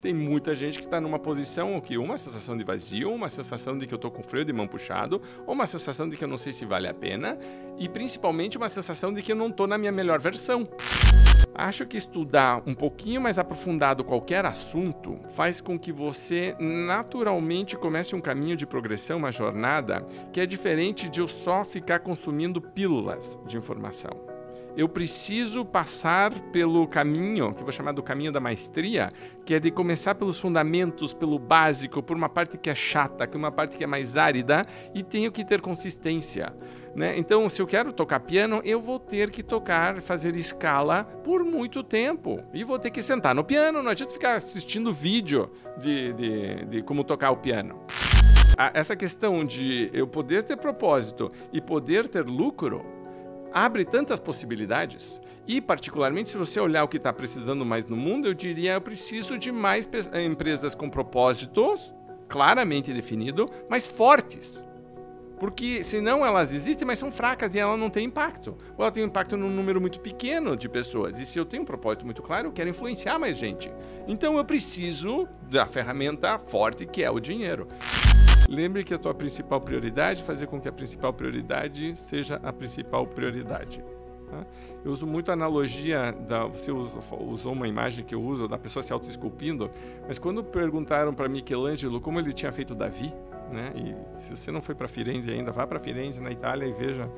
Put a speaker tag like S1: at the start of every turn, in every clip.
S1: Tem muita gente que está numa posição que uma sensação de vazio, uma sensação de que eu estou com freio de mão puxado, ou uma sensação de que eu não sei se vale a pena, e principalmente uma sensação de que eu não estou na minha melhor versão. Acho que estudar um pouquinho mais aprofundado qualquer assunto faz com que você naturalmente comece um caminho de progressão, uma jornada, que é diferente de eu só ficar consumindo pílulas de informação. Eu preciso passar pelo caminho, que eu vou chamar do caminho da maestria, que é de começar pelos fundamentos, pelo básico, por uma parte que é chata, que é uma parte que é mais árida, e tenho que ter consistência, né? Então, se eu quero tocar piano, eu vou ter que tocar, fazer escala por muito tempo. E vou ter que sentar no piano, não adianta ficar assistindo vídeo de como tocar o piano. Essa questão de eu poder ter propósito e poder ter lucro abre tantas possibilidades e, particularmente, se você olhar o que está precisando mais no mundo, eu diria eu preciso de mais empresas com propósitos claramente definido, mas fortes. Porque senão elas existem, mas são fracas e elas não têm impacto. Ou ela tem um impacto num número muito pequeno de pessoas. E se eu tenho um propósito muito claro, eu quero influenciar mais gente. Então eu preciso da ferramenta forte que é o dinheiro. Lembre que a tua principal prioridade é fazer com que a principal prioridade seja a principal prioridade. Tá? Eu uso muito a analogia, você usou uma imagem que eu uso da pessoa se autoesculpindo, mas quando perguntaram para Michelangelo como ele tinha feito Davi, né? E se você não foi para Firenze ainda, vá para Firenze, na Itália, e veja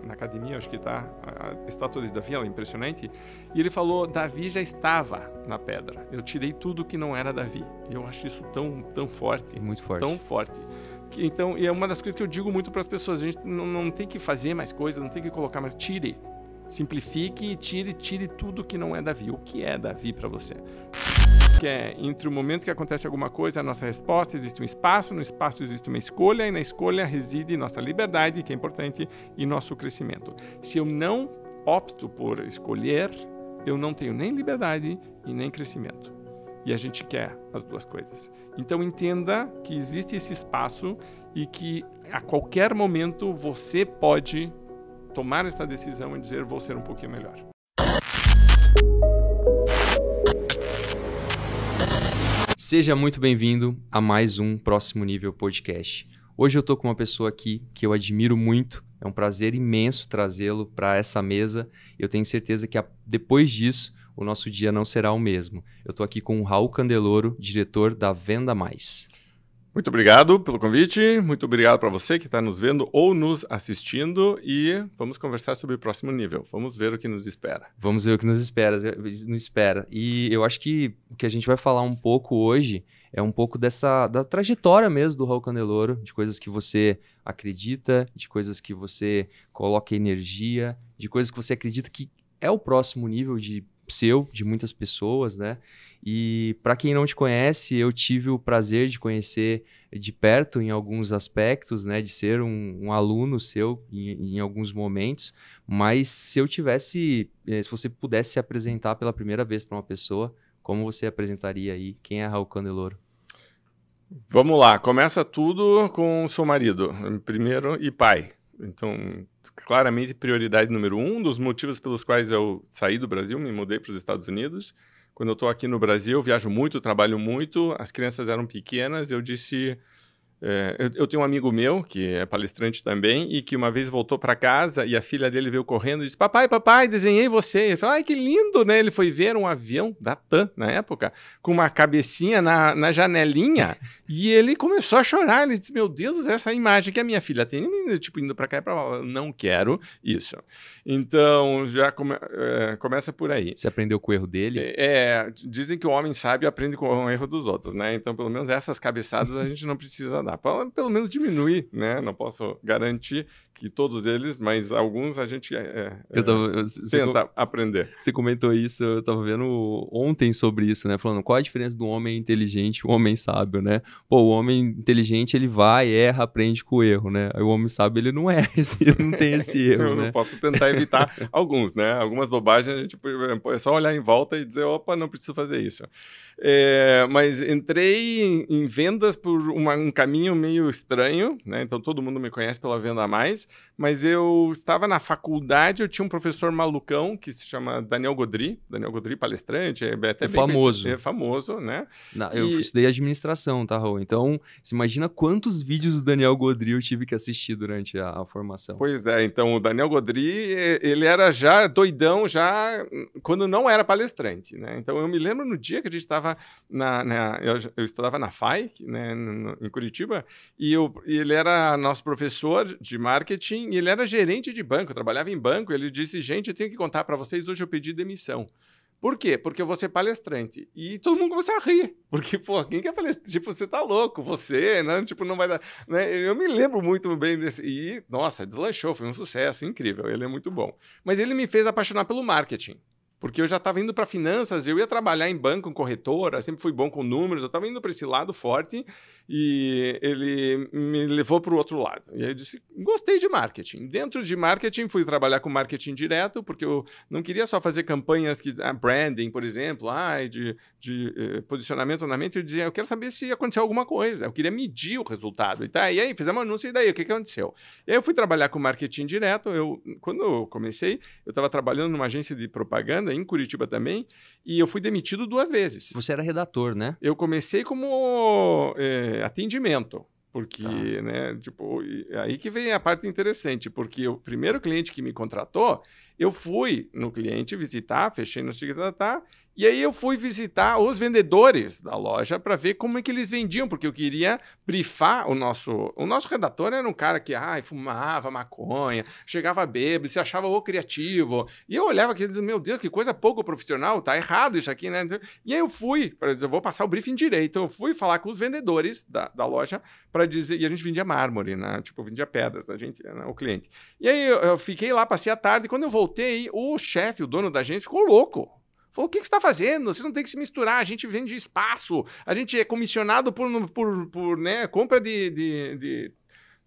S1: na academia, acho que está a estátua de Davi, ela é impressionante. E ele falou, Davi já estava na pedra. Eu tirei tudo que não era Davi. E eu acho isso tão forte.
S2: Muito forte.
S1: Tão forte. Então, e é uma das coisas que eu digo muito para as pessoas. A gente não tem que fazer mais coisas, não tem que colocar mais. Tire. Simplifique e tire tudo que não é Davi. O que é Davi para você? Que é, entre o momento que acontece alguma coisa, a nossa resposta, existe um espaço, no espaço existe uma escolha, e na escolha reside nossa liberdade, que é importante, e nosso crescimento. Se eu não opto por escolher, eu não tenho nem liberdade e nem crescimento. E a gente quer as duas coisas. Então entenda que existe esse espaço e que a qualquer momento você pode tomar essa decisão e dizer, vou ser um pouquinho melhor.
S2: Seja muito bem-vindo a mais um Próximo Nível Podcast. Hoje eu tô com uma pessoa aqui que eu admiro muito. É um prazer imenso trazê-lo para essa mesa. Eu tenho certeza que depois disso o nosso dia não será o mesmo. Eu tô aqui com o Raul Candeloro, diretor da Venda Mais.
S1: Muito obrigado pelo convite, muito obrigado para você que está nos vendo ou nos assistindo e vamos conversar sobre o próximo nível. Vamos ver o que nos espera.
S2: Vamos ver o que nos espera. E eu acho que o que a gente vai falar um pouco hoje é um pouco da trajetória mesmo do Raul Candeloro, de coisas que você acredita, de coisas que você coloca energia, de coisas que você acredita que é o próximo nível de muitas pessoas, né? E para quem não te conhece, eu tive o prazer de conhecer de perto em alguns aspectos, né? De ser um aluno seu em alguns momentos, mas se você pudesse se apresentar pela primeira vez para uma pessoa, como você apresentaria aí? Quem é Raul Candeloro?
S1: Vamos lá, começa tudo com o seu marido, primeiro, e pai. Então, claramente, prioridade número 1, dos motivos pelos quais eu saí do Brasil, me mudei para os Estados Unidos. Quando eu estou aqui no Brasil, eu viajo muito, trabalho muito, as crianças eram pequenas, eu disse... Eu tenho um amigo meu, que é palestrante também, e que uma vez voltou para casa e a filha dele veio correndo e disse, papai, desenhei você. Ele falou, ai, que lindo, né? Ele foi ver um avião da TAM, na época, com uma cabecinha na janelinha, e ele começou a chorar. Ele disse, meu Deus, essa imagem que a minha filha tem, tipo, indo para cá e para lá. Eu não quero isso. Então, já começa por aí.
S2: Você aprendeu com o erro dele?
S1: Dizem que o homem sábio aprende com o erro dos outros, né? Então, pelo menos essas cabeçadas a gente não precisa dar. Pelo menos diminuir, né? Não posso garantir que todos eles, mas alguns a gente tenta aprender.
S2: Você comentou isso, eu estava vendo ontem sobre isso, né? Falando qual a diferença do homem inteligente e o homem sábio, né? Pô, o homem inteligente, ele vai, erra, aprende com o erro, né? Aí o homem sábio, ele não erra, ele não tem esse erro,
S1: eu
S2: né?
S1: não posso tentar evitar alguns, né? Algumas bobagens, a gente é só olhar em volta e dizer, opa, não preciso fazer isso. Mas entrei em vendas por um caminho caminho meio estranho, né? Então todo mundo me conhece pela Venda Mais, mas eu estava na faculdade, eu tinha um professor malucão que se chama Daniel Godry palestrante, é até bem
S2: famoso.
S1: conhecido, é famoso, né?
S2: Eu estudei administração, tá, Raul? Então, você imagina quantos vídeos do Daniel Godry eu tive que assistir durante a formação.
S1: Pois é, então o Daniel Godry, ele era já doidão, já quando não era palestrante, né? Então eu me lembro no dia que a gente estava eu estudava na FAI, né, em Curitiba, e ele era nosso professor de marketing e ele era gerente de banco, trabalhava em banco. Ele disse: gente, eu tenho que contar para vocês, hoje eu pedi demissão. Por quê? Porque eu vou ser palestrante. E todo mundo começou a rir. Porque, pô, quem quer palestrante? Tipo, você tá louco, você, né? Tipo, não vai dar... Né? Eu me lembro muito bem desse... E, nossa, deslanchou, foi um sucesso, incrível. Ele é muito bom. Mas ele me fez apaixonar pelo marketing. Porque eu já estava indo para finanças, eu ia trabalhar em banco, em corretora, sempre fui bom com números, eu estava indo para esse lado forte e ele me levou para o outro lado. E aí eu disse, gostei de marketing. Dentro de marketing, fui trabalhar com marketing direto, porque eu não queria só fazer campanhas que... branding, por exemplo, de posicionamento na mente. Eu dizia, eu quero saber se aconteceu alguma coisa. Eu queria medir o resultado. E aí, fizemos um anúncio, e daí? O que aconteceu? E aí eu fui trabalhar com marketing direto. Quando eu comecei, eu estava trabalhando numa agência de propaganda, em Curitiba também, e eu fui demitido 2 vezes.
S2: Você era redator, né?
S1: Eu comecei como atendimento, porque,
S2: Tá.
S1: né, tipo, aí que vem a parte interessante, porque o primeiro cliente que me contratou, eu fui no cliente visitar, fechei no Cigatá, e aí eu fui visitar os vendedores da loja para ver como é que eles vendiam, porque eu queria brifar o nosso redator. Era um cara que fumava maconha, chegava bêbado, se achava criativo. E eu olhava aqui e dizia, meu Deus, que coisa pouco profissional, tá errado isso aqui, né? E aí eu fui, para dizer, eu vou passar o briefing direito. Eu fui falar com os vendedores da loja para dizer, e a gente vendia mármore, né? Tipo, vendia pedras, a gente, né? O cliente. E aí eu fiquei lá, passei a tarde, e quando eu voltei, o chefe, o dono da agência, ficou louco. Falou, o que você está fazendo? Você não tem que se misturar, a gente vende espaço, a gente é comissionado por né, compra de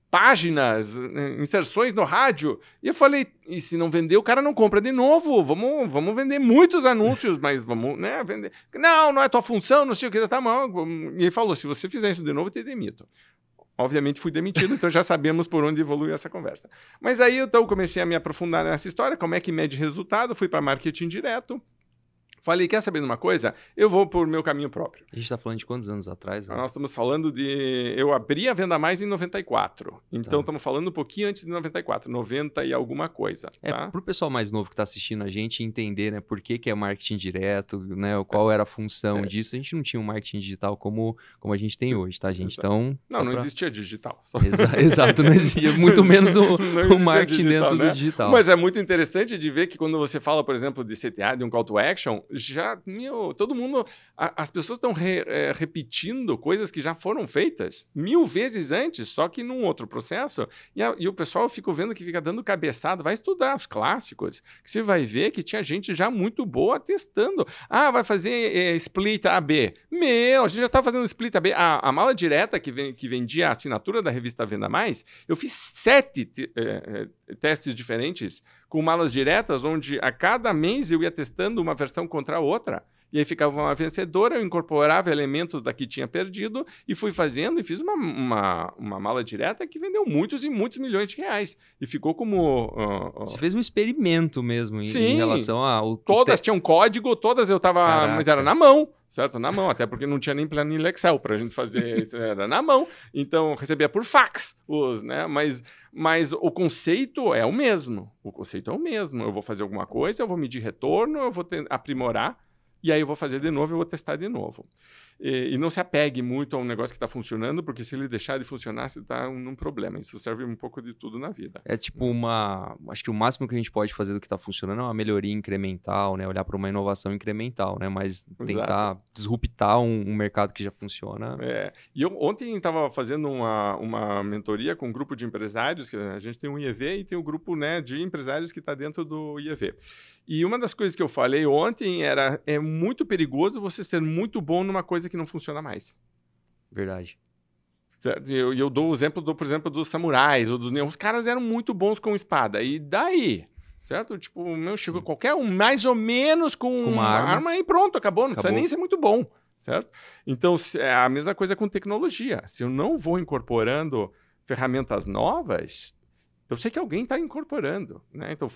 S1: páginas, inserções no rádio. E eu falei, e se não vender, o cara não compra de novo, vamos vender muitos anúncios, mas vamos, né, vender. Não é tua função, não sei o que, tá mal. E ele falou, se você fizer isso de novo, eu te demito. Obviamente fui demitido, então já sabemos por onde evolui essa conversa. Mas aí então comecei a me aprofundar nessa história, como é que mede resultado, fui para marketing direto. Falei, quer saber de uma coisa? Eu vou por meu caminho próprio.
S2: A gente está falando de quantos anos atrás? Né?
S1: Nós estamos falando de... Eu abri a Venda Mais em 94. Então, estamos falando um pouquinho antes de 94. 90 e alguma coisa. Tá?
S2: Para o pessoal mais novo que está assistindo a gente entender, né, por que é marketing direto, né, qual era a função disso. A gente não tinha um marketing digital como a gente tem hoje, tá, gente?
S1: Exato.
S2: Então...
S1: Não existia digital.
S2: Exato, não existia. Muito menos o marketing
S1: digital,
S2: dentro
S1: né?
S2: do digital.
S1: Mas é muito interessante de ver que quando você fala, por exemplo, de CTA, de um call to action, já, todo mundo, as pessoas estão repetindo coisas que já foram feitas 1000 vezes antes, só que num outro processo, e o pessoal fica vendo que fica dando cabeçada, vai estudar os clássicos, que você vai ver que tinha gente já muito boa testando. Vai fazer split AB. A gente já está fazendo split AB. A mala direta que vendia a assinatura da revista Venda Mais, eu fiz 7 testes diferentes com malas diretas, onde a cada mês eu ia testando uma versão contra a outra. E aí ficava uma vencedora, eu incorporava elementos da que tinha perdido e fui fazendo e fiz uma mala direta que vendeu muitos e muitos milhões de reais. E ficou como...
S2: Você fez um experimento mesmo em relação a...
S1: Todas tinham código, todas eu tava...
S2: Caraca.
S1: Mas era na mão, certo? Na mão, até porque não tinha nem planilha Excel pra gente fazer isso, era na mão. Então, recebia por fax, né? Mas o conceito é o mesmo. O conceito é o mesmo. Eu vou fazer alguma coisa, eu vou medir retorno, eu vou aprimorar. E aí eu vou fazer de novo, eu vou testar de novo. E não se apegue muito a um negócio que está funcionando, porque se ele deixar de funcionar, você está num problema. Isso serve um pouco de tudo na vida.
S2: É tipo acho que o máximo que a gente pode fazer do que está funcionando é uma melhoria incremental, né? Olhar para uma inovação incremental, né? Mas tentar disruptar um mercado que já funciona.
S1: E eu ontem estava fazendo uma mentoria com um grupo de empresários, que a gente tem um IEV e tem um grupo, né, de empresários que está dentro do IEV. E uma das coisas que eu falei ontem é muito perigoso você ser muito bom numa coisa que não funciona mais.
S2: Verdade.
S1: Eu dou o exemplo, por exemplo, dos samurais. Os caras eram muito bons com espada. E daí? Certo? Tipo, chegou qualquer um mais ou menos com uma arma e pronto, acabou. Não precisa nem ser muito bom. certo? Então, é a mesma coisa com tecnologia. Se eu não vou incorporando ferramentas novas, eu sei que alguém está incorporando, né? Então,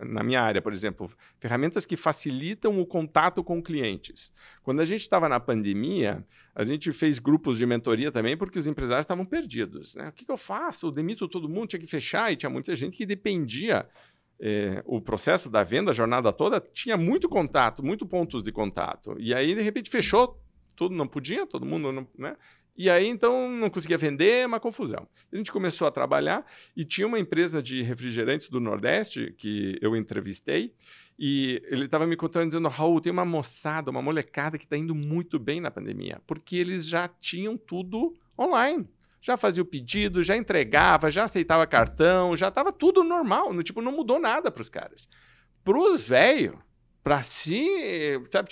S1: na minha área, por exemplo, ferramentas que facilitam o contato com clientes. Quando a gente estava na pandemia, a gente fez grupos de mentoria também, porque os empresários estavam perdidos, né? O que eu faço? Eu demito todo mundo, tinha que fechar, e tinha muita gente que dependia. O processo da venda, a jornada toda, tinha muito contato, muito pontos de contato. E aí, de repente, fechou, tudo não podia, todo mundo, não, né? E aí, então, não conseguia vender, uma confusão. A gente começou a trabalhar e tinha uma empresa de refrigerantes do Nordeste que eu entrevistei e ele estava me contando, dizendo, Raul, tem uma moçada, uma molecada que está indo muito bem na pandemia, porque eles já tinham tudo online. Já fazia o pedido, já entregava, já aceitava cartão, já estava tudo normal, não mudou nada para os caras. Para os velhos, para sabe,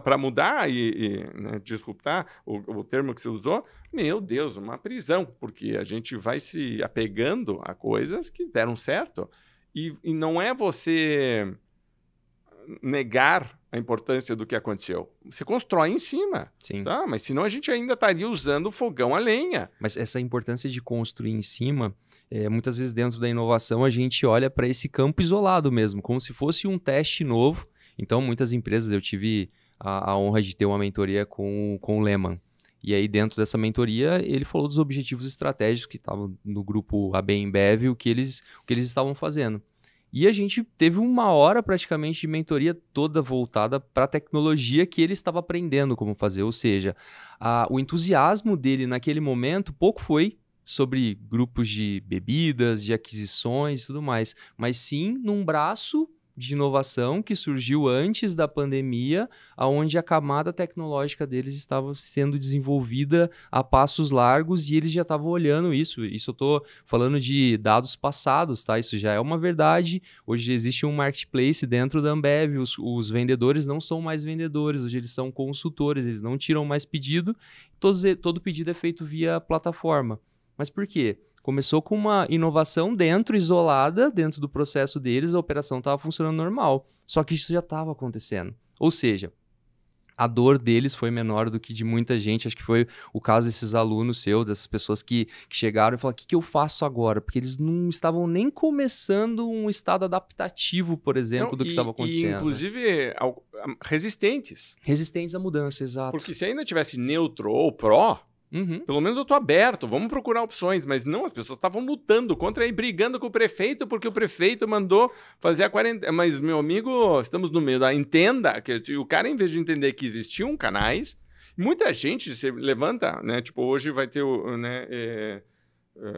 S1: para mudar né, disruptar o termo que você usou, meu Deus, uma prisão, porque a gente vai se apegando a coisas que deram certo. E não é você negar a importância do que aconteceu. Você constrói em cima.
S2: Sim.
S1: Tá? Mas senão a gente ainda estaria usando o fogão a lenha.
S2: Mas essa importância de construir em cima, muitas vezes dentro da inovação, a gente olha para esse campo isolado mesmo, como se fosse um teste novo. Então, muitas empresas, eu tive a honra de ter uma mentoria com o Lehman. E aí, dentro dessa mentoria, ele falou dos objetivos estratégicos que estavam no grupo AB InBev, o que eles estavam fazendo. E a gente teve 1 hora praticamente de mentoria toda voltada para a tecnologia que ele estava aprendendo como fazer. Ou seja, o entusiasmo dele naquele momento pouco foi sobre grupos de bebidas, de aquisições e tudo mais, mas sim num braço de inovação que surgiu antes da pandemia, onde a camada tecnológica deles estava sendo desenvolvida a passos largos e eles já estavam olhando isso. Isso eu estou falando de dados passados, tá? Isso já é uma verdade. Hoje existe um marketplace dentro da Ambev, os vendedores não são mais vendedores, hoje eles são consultores, eles não tiram mais pedido, todo pedido é feito via plataforma. Mas por quê? Começou com uma inovação isolada, dentro do processo deles, a operação estava funcionando normal. Só que isso já estava acontecendo. Ou seja, a dor deles foi menor do que de muita gente. Acho que foi o caso desses alunos seus, dessas pessoas que chegaram e falaram, o que eu faço agora? Porque eles não estavam nem começando um estado adaptativo, por exemplo, do que estava acontecendo.
S1: E, inclusive, resistentes.
S2: Resistentes à mudança, exato.
S1: Porque se ainda tivesse neutro ou pró, pelo menos eu estou aberto, vamos procurar opções. Mas não, as pessoas estavam lutando contra e brigando com o prefeito, porque o prefeito mandou fazer a quarentena. Mas, meu amigo, estamos no meio da... Entenda que o cara, em vez de entender que existiam canais, muita gente se levanta, né? Tipo, hoje vai ter o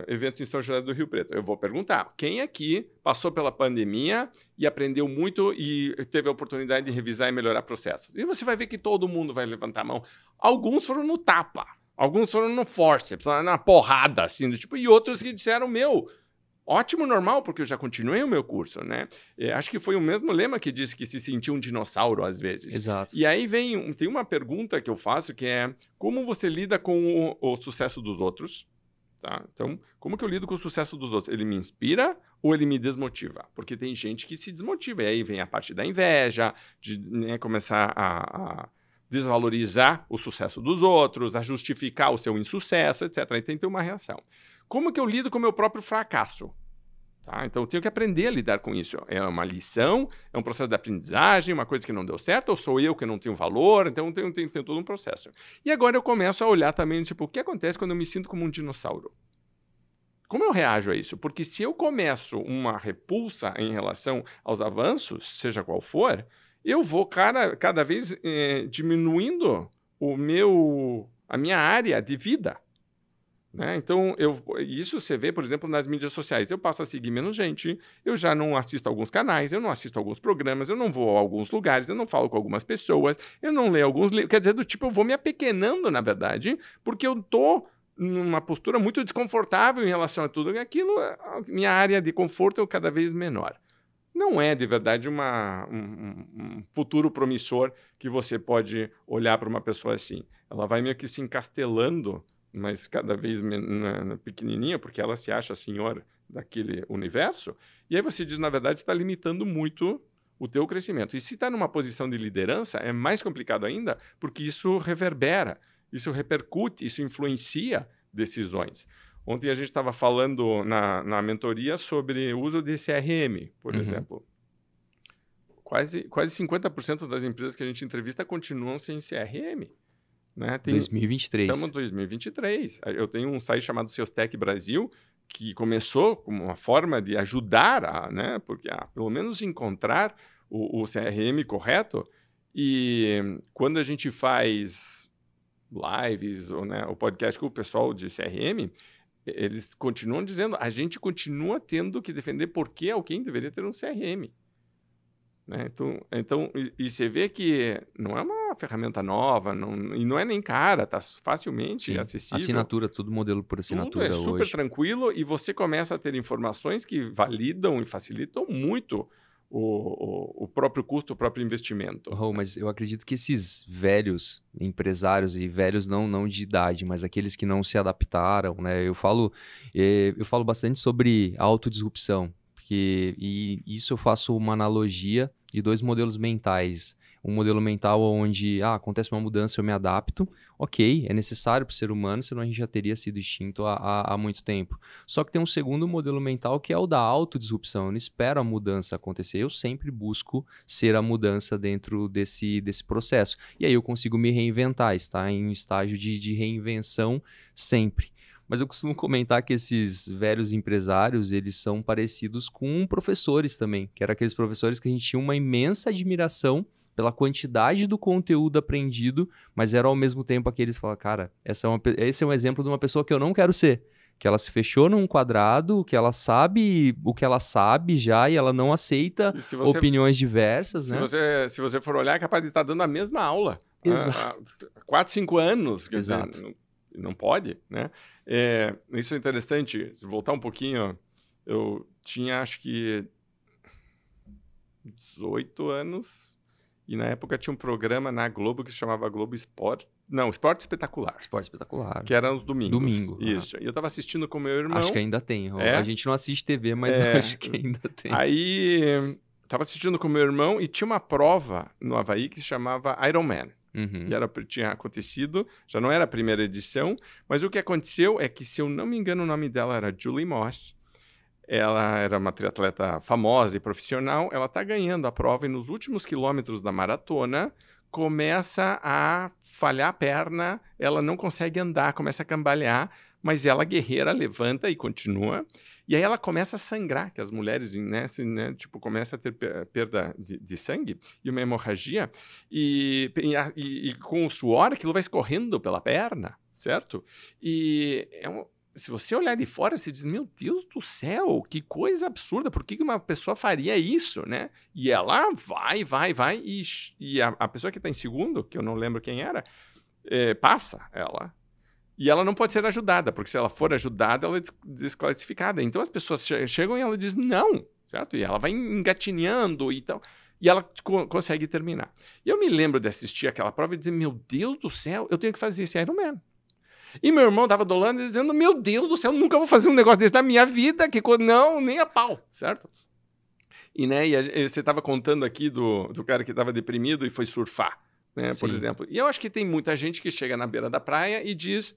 S1: evento em São José do Rio Preto. Eu vou perguntar, quem aqui passou pela pandemia e aprendeu muito e teve a oportunidade de revisar e melhorar processos? E você vai ver que todo mundo vai levantar a mão. Alguns foram no tapa. Alguns foram no forceps, na porrada, assim, e outros que disseram, ótimo, normal, porque eu já continuei o meu curso, né? Acho que foi o mesmo Lema que disse que se sentia um dinossauro às vezes.
S2: Exato.
S1: E aí tem uma pergunta que eu faço que é, como você lida com o sucesso dos outros? Tá? Então, como que eu lido com o sucesso dos outros? Ele me inspira ou ele me desmotiva? Porque tem gente que se desmotiva, e aí vem a parte da inveja, de começar a desvalorizar o sucesso dos outros, a justificar o seu insucesso, etc. E tem que ter uma reação. Como que eu lido com o meu próprio fracasso? Tá? Então, eu tenho que aprender a lidar com isso. É uma lição, é um processo de aprendizagem, uma coisa que não deu certo, ou sou eu que não tenho valor? Então, tem todo um processo. E agora eu começo a olhar também, o que acontece quando eu me sinto como um dinossauro? Como eu reajo a isso? Porque se eu começo uma repulsa em relação aos avanços, seja qual for, eu vou cada vez diminuindo a minha área de vida. Né? Então, isso você vê, por exemplo, nas mídias sociais. Eu passo a seguir menos gente, eu já não assisto a alguns canais, eu não assisto a alguns programas, eu não vou a alguns lugares, eu não falo com algumas pessoas, eu não leio alguns livros. Quer dizer, eu vou me apequenando, na verdade, porque eu estou numa postura muito desconfortável em relação a tudo aquilo. Minha área de conforto é cada vez menor. Não é, de verdade, um futuro promissor que você pode olhar para uma pessoa assim. Ela vai meio que se encastelando, mas cada vez pequenininha, porque ela se acha a senhora daquele universo. E aí você diz, na verdade, está limitando muito o teu crescimento. E se está numa posição de liderança, é mais complicado ainda, porque isso reverbera, isso repercute, isso influencia decisões. Ontem a gente estava falando na mentoria sobre o uso de CRM, por exemplo. Quase 50% das empresas que a gente entrevista continuam sem CRM. Né?
S2: 2023.
S1: Estamos em 2023. Eu tenho um site chamado Seostec Brasil, que começou como uma forma de ajudar, né? Porque pelo menos encontrar o CRM correto. E quando a gente faz lives, ou, né, o podcast com o pessoal de CRM, eles continuam dizendo, a gente continua tendo que defender por que alguém deveria ter um CRM. Né? Então, e você vê que não é uma ferramenta nova, e não é nem cara, está facilmente acessível.
S2: Assinatura, tudo modelo por assinatura
S1: tudo é super
S2: hoje.
S1: Tranquilo e você começa a ter informações que validam e facilitam muito o próprio custo, o próprio investimento.
S2: Mas eu acredito que esses velhos empresários, e velhos não de idade, mas aqueles que não se adaptaram, né? Eu falo bastante sobre autodisrupção. E isso eu faço uma analogia de 2 modelos mentais. Um modelo mental onde acontece uma mudança, eu me adapto. Ok, é necessário para o ser humano, senão a gente já teria sido extinto há muito tempo. Só que tem um segundo modelo mental que é o da autodisrupção. Eu não espero a mudança acontecer, eu sempre busco ser a mudança dentro desse processo. E aí eu consigo me reinventar, estar em um estágio de reinvenção sempre. Mas eu costumo comentar que esses velhos empresários, eles são parecidos com professores também, que eram aqueles professores que a gente tinha uma imensa admiração pela quantidade do conteúdo aprendido, mas eram ao mesmo tempo aqueles que falavam, cara, esse é um exemplo de uma pessoa que eu não quero ser, que ela se fechou num quadrado, que ela sabe o que ela sabe já e ela não aceita opiniões diversas, né?
S1: Se você for olhar, é capaz de estar dando a mesma aula.
S2: Exato.
S1: Há 4, 5 anos. Quer
S2: Exato.
S1: dizer, não pode, né? Isso é interessante. Se voltar um pouquinho, eu tinha, acho que, 18 anos e na época tinha um programa na Globo que se chamava Globo Esporte. Não, Esporte Espetacular.
S2: Esporte Espetacular.
S1: Que era os domingos.
S2: Domingo.
S1: Isso. E eu estava assistindo com meu irmão.
S2: Acho que ainda tem. A gente não assiste TV, mas acho que ainda tem.
S1: Aí, estava assistindo com meu irmão e tinha uma prova no Havaí que se chamava Ironman. E tinha acontecido, já não era a primeira edição, mas o que aconteceu é que, se eu não me engano, o nome dela era Julie Moss. Ela era uma triatleta famosa e profissional, ela está ganhando a prova e nos últimos quilômetros da maratona começa a falhar a perna, ela não consegue andar, começa a cambalear, mas ela, guerreira, levanta e continua. E aí ela começa a sangrar, que as mulheres, né, começa a ter perda de sangue e uma hemorragia, e com o suor aquilo vai escorrendo pela perna, certo? E se você olhar de fora, você diz, meu Deus do céu, que coisa absurda, por que uma pessoa faria isso, né? E ela vai, e a pessoa que está em segundo, que eu não lembro quem era, passa ela. E ela não pode ser ajudada, porque se ela for ajudada, ela é desclassificada. Então as pessoas chegam e ela diz não, certo? E ela vai engatinhando e tal. E ela consegue terminar. E eu me lembro de assistir aquela prova e dizer, meu Deus do céu, eu tenho que fazer esse Ironman. E meu irmão estava do lado dizendo, meu Deus do céu, nunca vou fazer um negócio desse na minha vida, não, nem a pau, certo? E, né, e você estava contando aqui do cara que estava deprimido e foi surfar, né, por exemplo. E eu acho que tem muita gente que chega na beira da praia e diz,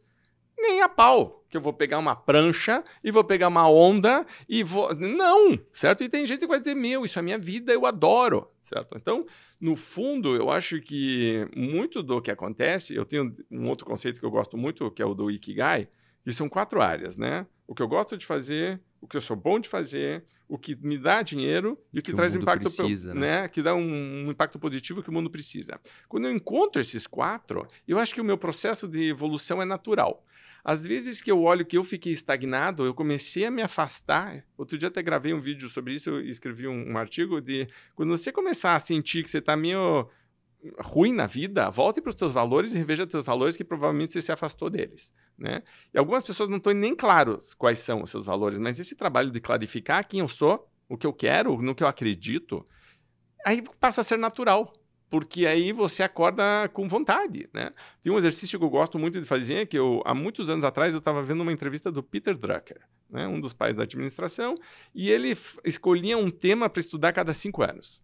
S1: nem a pau, que eu vou pegar uma prancha e vou pegar uma onda e vou... Não, certo? E tem gente que vai dizer, meu, isso é a minha vida, eu adoro, certo? Então, no fundo, eu acho que muito do que acontece, eu tenho um outro conceito que eu gosto muito, que é o do Ikigai, que são 4 áreas, né? O que eu gosto de fazer, o que eu sou bom de fazer, o que me dá dinheiro e o que traz impacto,
S2: precisa, né?
S1: Que dá um impacto positivo que o mundo precisa. Quando eu encontro esses 4, eu acho que o meu processo de evolução é natural. Às vezes que eu olho que eu fiquei estagnado, eu comecei a me afastar. Outro dia até gravei um vídeo sobre isso, eu escrevi um artigo de quando você começar a sentir que você está meio ruim na vida, volte para os teus valores e reveja os teus valores que provavelmente você se afastou deles, né? E algumas pessoas não estão nem claros quais são os seus valores, mas esse trabalho de clarificar quem eu sou, o que eu quero, no que eu acredito, aí passa a ser natural. Porque aí você acorda com vontade, né? Tem um exercício que eu gosto muito de fazer, que há muitos anos atrás eu estava vendo uma entrevista do Peter Drucker, né? Um dos pais da administração, e ele escolhia um tema para estudar a cada 5 anos.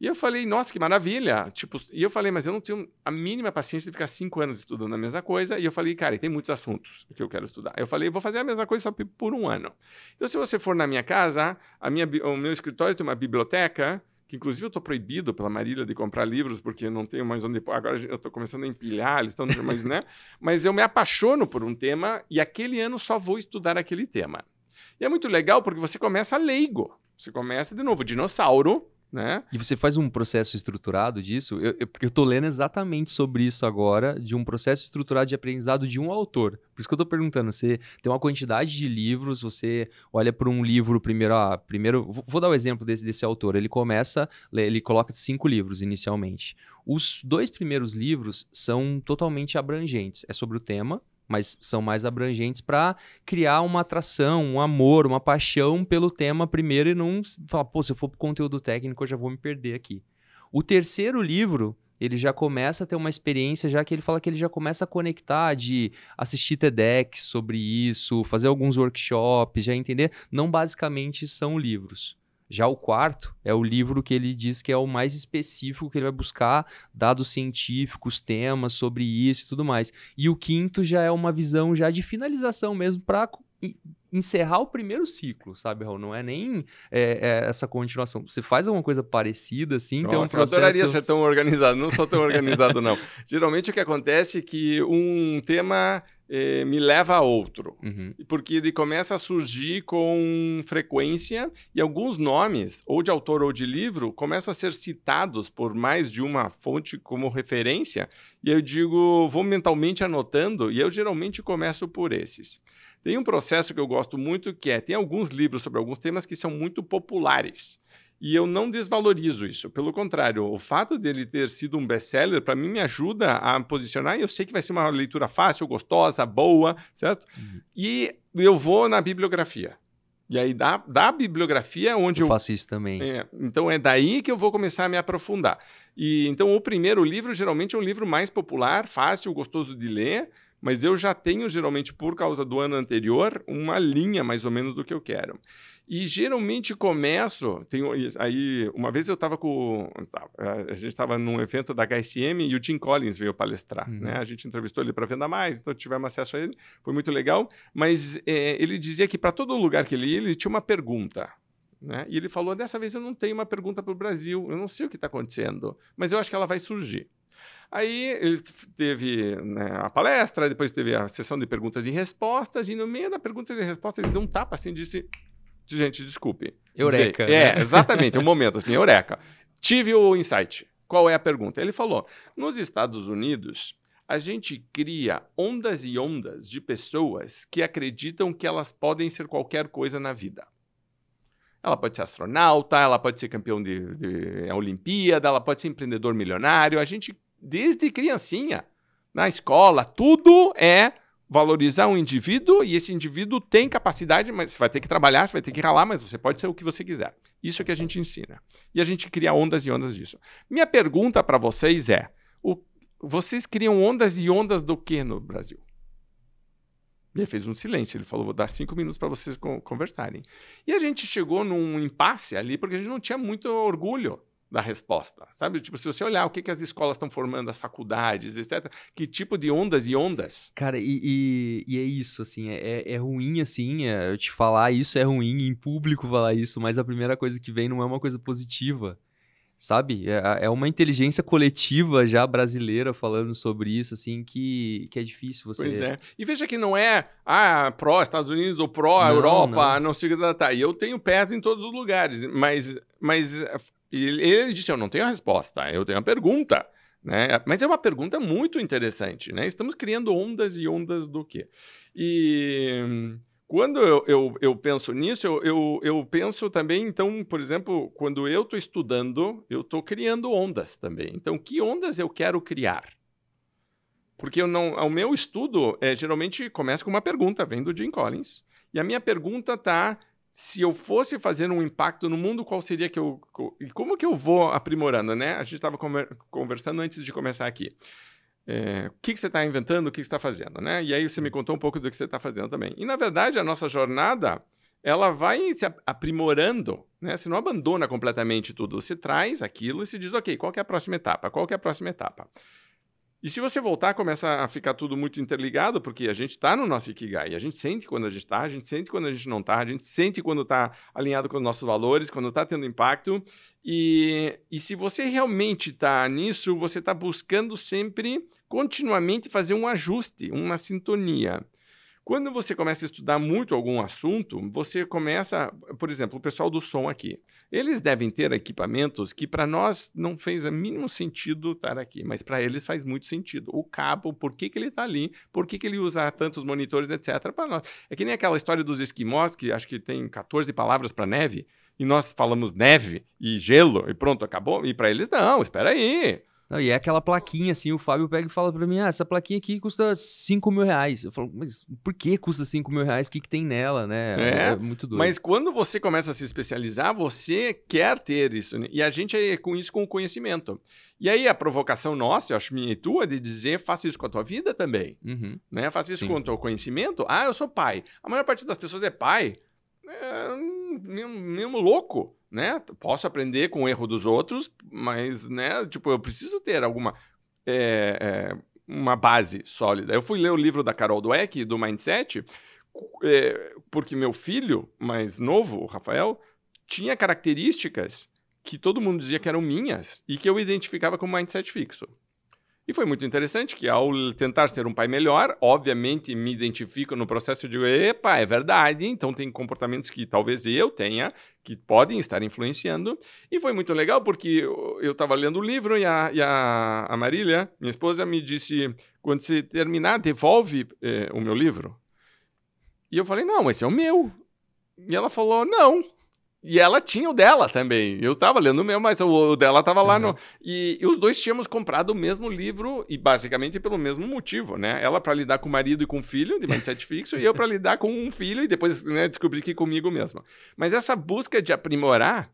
S1: E eu falei, nossa, que maravilha. Tipo, e eu falei, mas eu não tenho a mínima paciência de ficar 5 anos estudando a mesma coisa. E eu falei, cara, tem muitos assuntos que eu quero estudar. Eu falei, vou fazer a mesma coisa só por 1 ano. Então, se você for na minha casa, o meu escritório tem uma biblioteca, que inclusive eu estou proibido pela Marília de comprar livros, porque não tenho mais onde... Agora eu estou começando a empilhar, eles estão... Mas, né? Mas eu me apaixono por um tema e aquele ano só vou estudar aquele tema. E é muito legal porque você começa leigo. Você começa, de novo, dinossauro, né?
S2: E você faz um processo estruturado disso? Eu tô lendo exatamente sobre isso agora, de um processo estruturado de aprendizado de um autor. Por isso que eu tô perguntando, você tem uma quantidade de livros, você olha para um livro primeiro, vou dar o exemplo desse autor, ele coloca 5 livros inicialmente. Os 2 primeiros livros são totalmente abrangentes, é sobre o tema, mas são mais abrangentes para criar uma atração, um amor, uma paixão pelo tema primeiro e não falar, pô, se eu for pro conteúdo técnico eu já vou me perder aqui. O terceiro livro, ele já começa a ter uma experiência, já que ele fala que ele já começa a conectar de assistir TEDx sobre isso, fazer alguns workshops, já entender, não basicamente são livros. Já o quarto é o livro que ele diz que é o mais específico, que ele vai buscar dados científicos, temas sobre isso e tudo mais. E o quinto já é uma visão já de finalização mesmo para encerrar o primeiro ciclo, sabe, Raul? Não é nem essa continuação. Você faz alguma coisa parecida, assim, tem um processo...
S1: Eu adoraria ser tão organizado, não sou tão organizado, não. Geralmente o que acontece é que um tema me leva a outro, porque ele começa a surgir com frequência e alguns nomes, ou de autor ou de livro, começam a ser citados por mais de uma fonte como referência, e eu digo, vou mentalmente anotando, e eu geralmente começo por esses. Tem um processo que eu gosto muito, que tem alguns livros sobre alguns temas que são muito populares. E eu não desvalorizo isso. Pelo contrário, o fato dele ter sido um best-seller, para mim, me ajuda a posicionar. E eu sei que vai ser uma leitura fácil, gostosa, boa, certo? E eu vou na bibliografia. E aí, da bibliografia é onde
S2: eu faço isso também.
S1: Então, é daí que eu vou começar a me aprofundar. E então, o primeiro livro, geralmente, é um livro mais popular, fácil, gostoso de ler, mas eu já tenho, geralmente, por causa do ano anterior, uma linha, mais ou menos, do que eu quero. E, geralmente, começo... Aí, uma vez eu estava com... A gente estava num evento da HSM e o Jim Collins veio palestrar. Né? A gente entrevistou ele para Venda Mais, então tivemos acesso a ele. Foi muito legal. Mas ele dizia que, para todo lugar que ele ia, ele tinha uma pergunta. Né? E ele falou, dessa vez eu não tenho uma pergunta para o Brasil. Eu não sei o que está acontecendo, mas eu acho que ela vai surgir. Aí ele teve, né, a palestra, depois teve a sessão de perguntas e respostas, e no meio da pergunta e resposta ele deu um tapa assim e disse, gente, desculpe.
S2: Eureka. Né?
S1: Exatamente, um momento assim, eureka. Tive o insight. Qual é a pergunta? Ele falou, nos Estados Unidos, a gente cria ondas e ondas de pessoas que acreditam que elas podem ser qualquer coisa na vida. Ela pode ser astronauta, ela pode ser campeão de Olimpíada, ela pode ser empreendedor milionário. A gente, desde criancinha, na escola, tudo é valorizar um indivíduo e esse indivíduo tem capacidade, mas você vai ter que trabalhar, você vai ter que ralar, mas você pode ser o que você quiser. Isso é que a gente ensina. E a gente cria ondas e ondas disso. Minha pergunta para vocês é, vocês criam ondas e ondas do que no Brasil? E ele fez um silêncio, ele falou, vou dar 5 minutos para vocês conversarem. E a gente chegou num impasse ali, porque a gente não tinha muito orgulho da resposta, sabe? Tipo, se você olhar o que as escolas estão formando, as faculdades, etc., que tipo de ondas e ondas...
S2: Cara, e é isso, assim, é ruim, assim, eu te falar isso é ruim, em público falar isso, mas a primeira coisa que vem não é uma coisa positiva. Sabe? É uma inteligência coletiva já brasileira falando sobre isso, assim, que é difícil você...
S1: Pois é. E veja que não é pró-Estados Unidos ou pró-Europa, não sei o que tá. E eu tenho pés em todos os lugares, mas ele disse, eu não tenho a resposta, eu tenho a pergunta. Né? Mas é uma pergunta muito interessante. Né? Estamos criando ondas e ondas do quê? E... Quando eu penso nisso, eu penso também, então, por exemplo, quando eu estou estudando, eu estou criando ondas também. Então, que ondas eu quero criar? Porque o meu estudo geralmente começa com uma pergunta, vem do Jim Collins. E a minha pergunta está, se eu fosse fazer um impacto no mundo, qual seria e como que eu vou aprimorando, né? A gente estava conversando antes de começar aqui. O que você está inventando, o que você está fazendo, né? E aí você me contou um pouco do que você está fazendo também. E, na verdade, a nossa jornada ela vai se aprimorando, né? Você não abandona completamente tudo. Você traz aquilo e se diz, ok, qual que é a próxima etapa? Qual que é a próxima etapa? E se você voltar, começa a ficar tudo muito interligado, porque a gente está no nosso Ikigai. A gente sente quando a gente está, a gente sente quando a gente não está, a gente sente quando está alinhado com os nossos valores, quando está tendo impacto. E se você realmente está nisso, você está buscando sempre, continuamente, fazer um ajuste, uma sintonia. Quando você começa a estudar muito algum assunto, você começa, por exemplo, o pessoal do som aqui. Eles devem ter equipamentos que para nós não fez o mínimo sentido estar aqui, mas para eles faz muito sentido. O cabo, por que ele está ali, por que ele usa tantos monitores, etc. Para nós. É que nem aquela história dos esquimós, que acho que tem 14 palavras para neve, e nós falamos neve e gelo, e pronto, acabou. E para eles, não, espera aí.
S2: Não, e é aquela plaquinha, assim, o Fábio pega e fala pra mim, essa plaquinha aqui custa 5 mil reais. Eu falo, mas por que custa 5 mil reais? O que tem nela, né? É muito doido.
S1: Mas quando você começa a se especializar, você quer ter isso, né? E a gente é com isso com o conhecimento. E aí a provocação nossa, eu acho minha e tua, de dizer, faça isso com a tua vida também. Né? Faça isso com o teu conhecimento. Ah, eu sou pai. A maior parte das pessoas é pai. Mesmo louco. Né? Posso aprender com o erro dos outros, mas, né, tipo, eu preciso ter alguma uma base sólida. Eu fui ler o livro da Carol Dweck, do Mindset, porque meu filho mais novo, o Rafael, tinha características que todo mundo dizia que eram minhas e que eu identificava como mindset fixo. E foi muito interessante que, ao tentar ser um pai melhor, obviamente me identifico no processo de epa, é verdade, então tem comportamentos que talvez eu tenha, que podem estar influenciando. E foi muito legal porque eu estava lendo o livro e a Marília, minha esposa, me disse, quando você terminar, devolve o meu livro. E eu falei, não, esse é o meu. E ela falou, não. E ela tinha o dela também. Eu estava lendo o meu, mas o dela estava lá no... E os dois tínhamos comprado o mesmo livro, e basicamente pelo mesmo motivo, né? Ela para lidar com o marido e com o filho, de mindset fixo, e eu para lidar com um filho, e depois, né, descobri que comigo mesmo. Mas essa busca de aprimorar,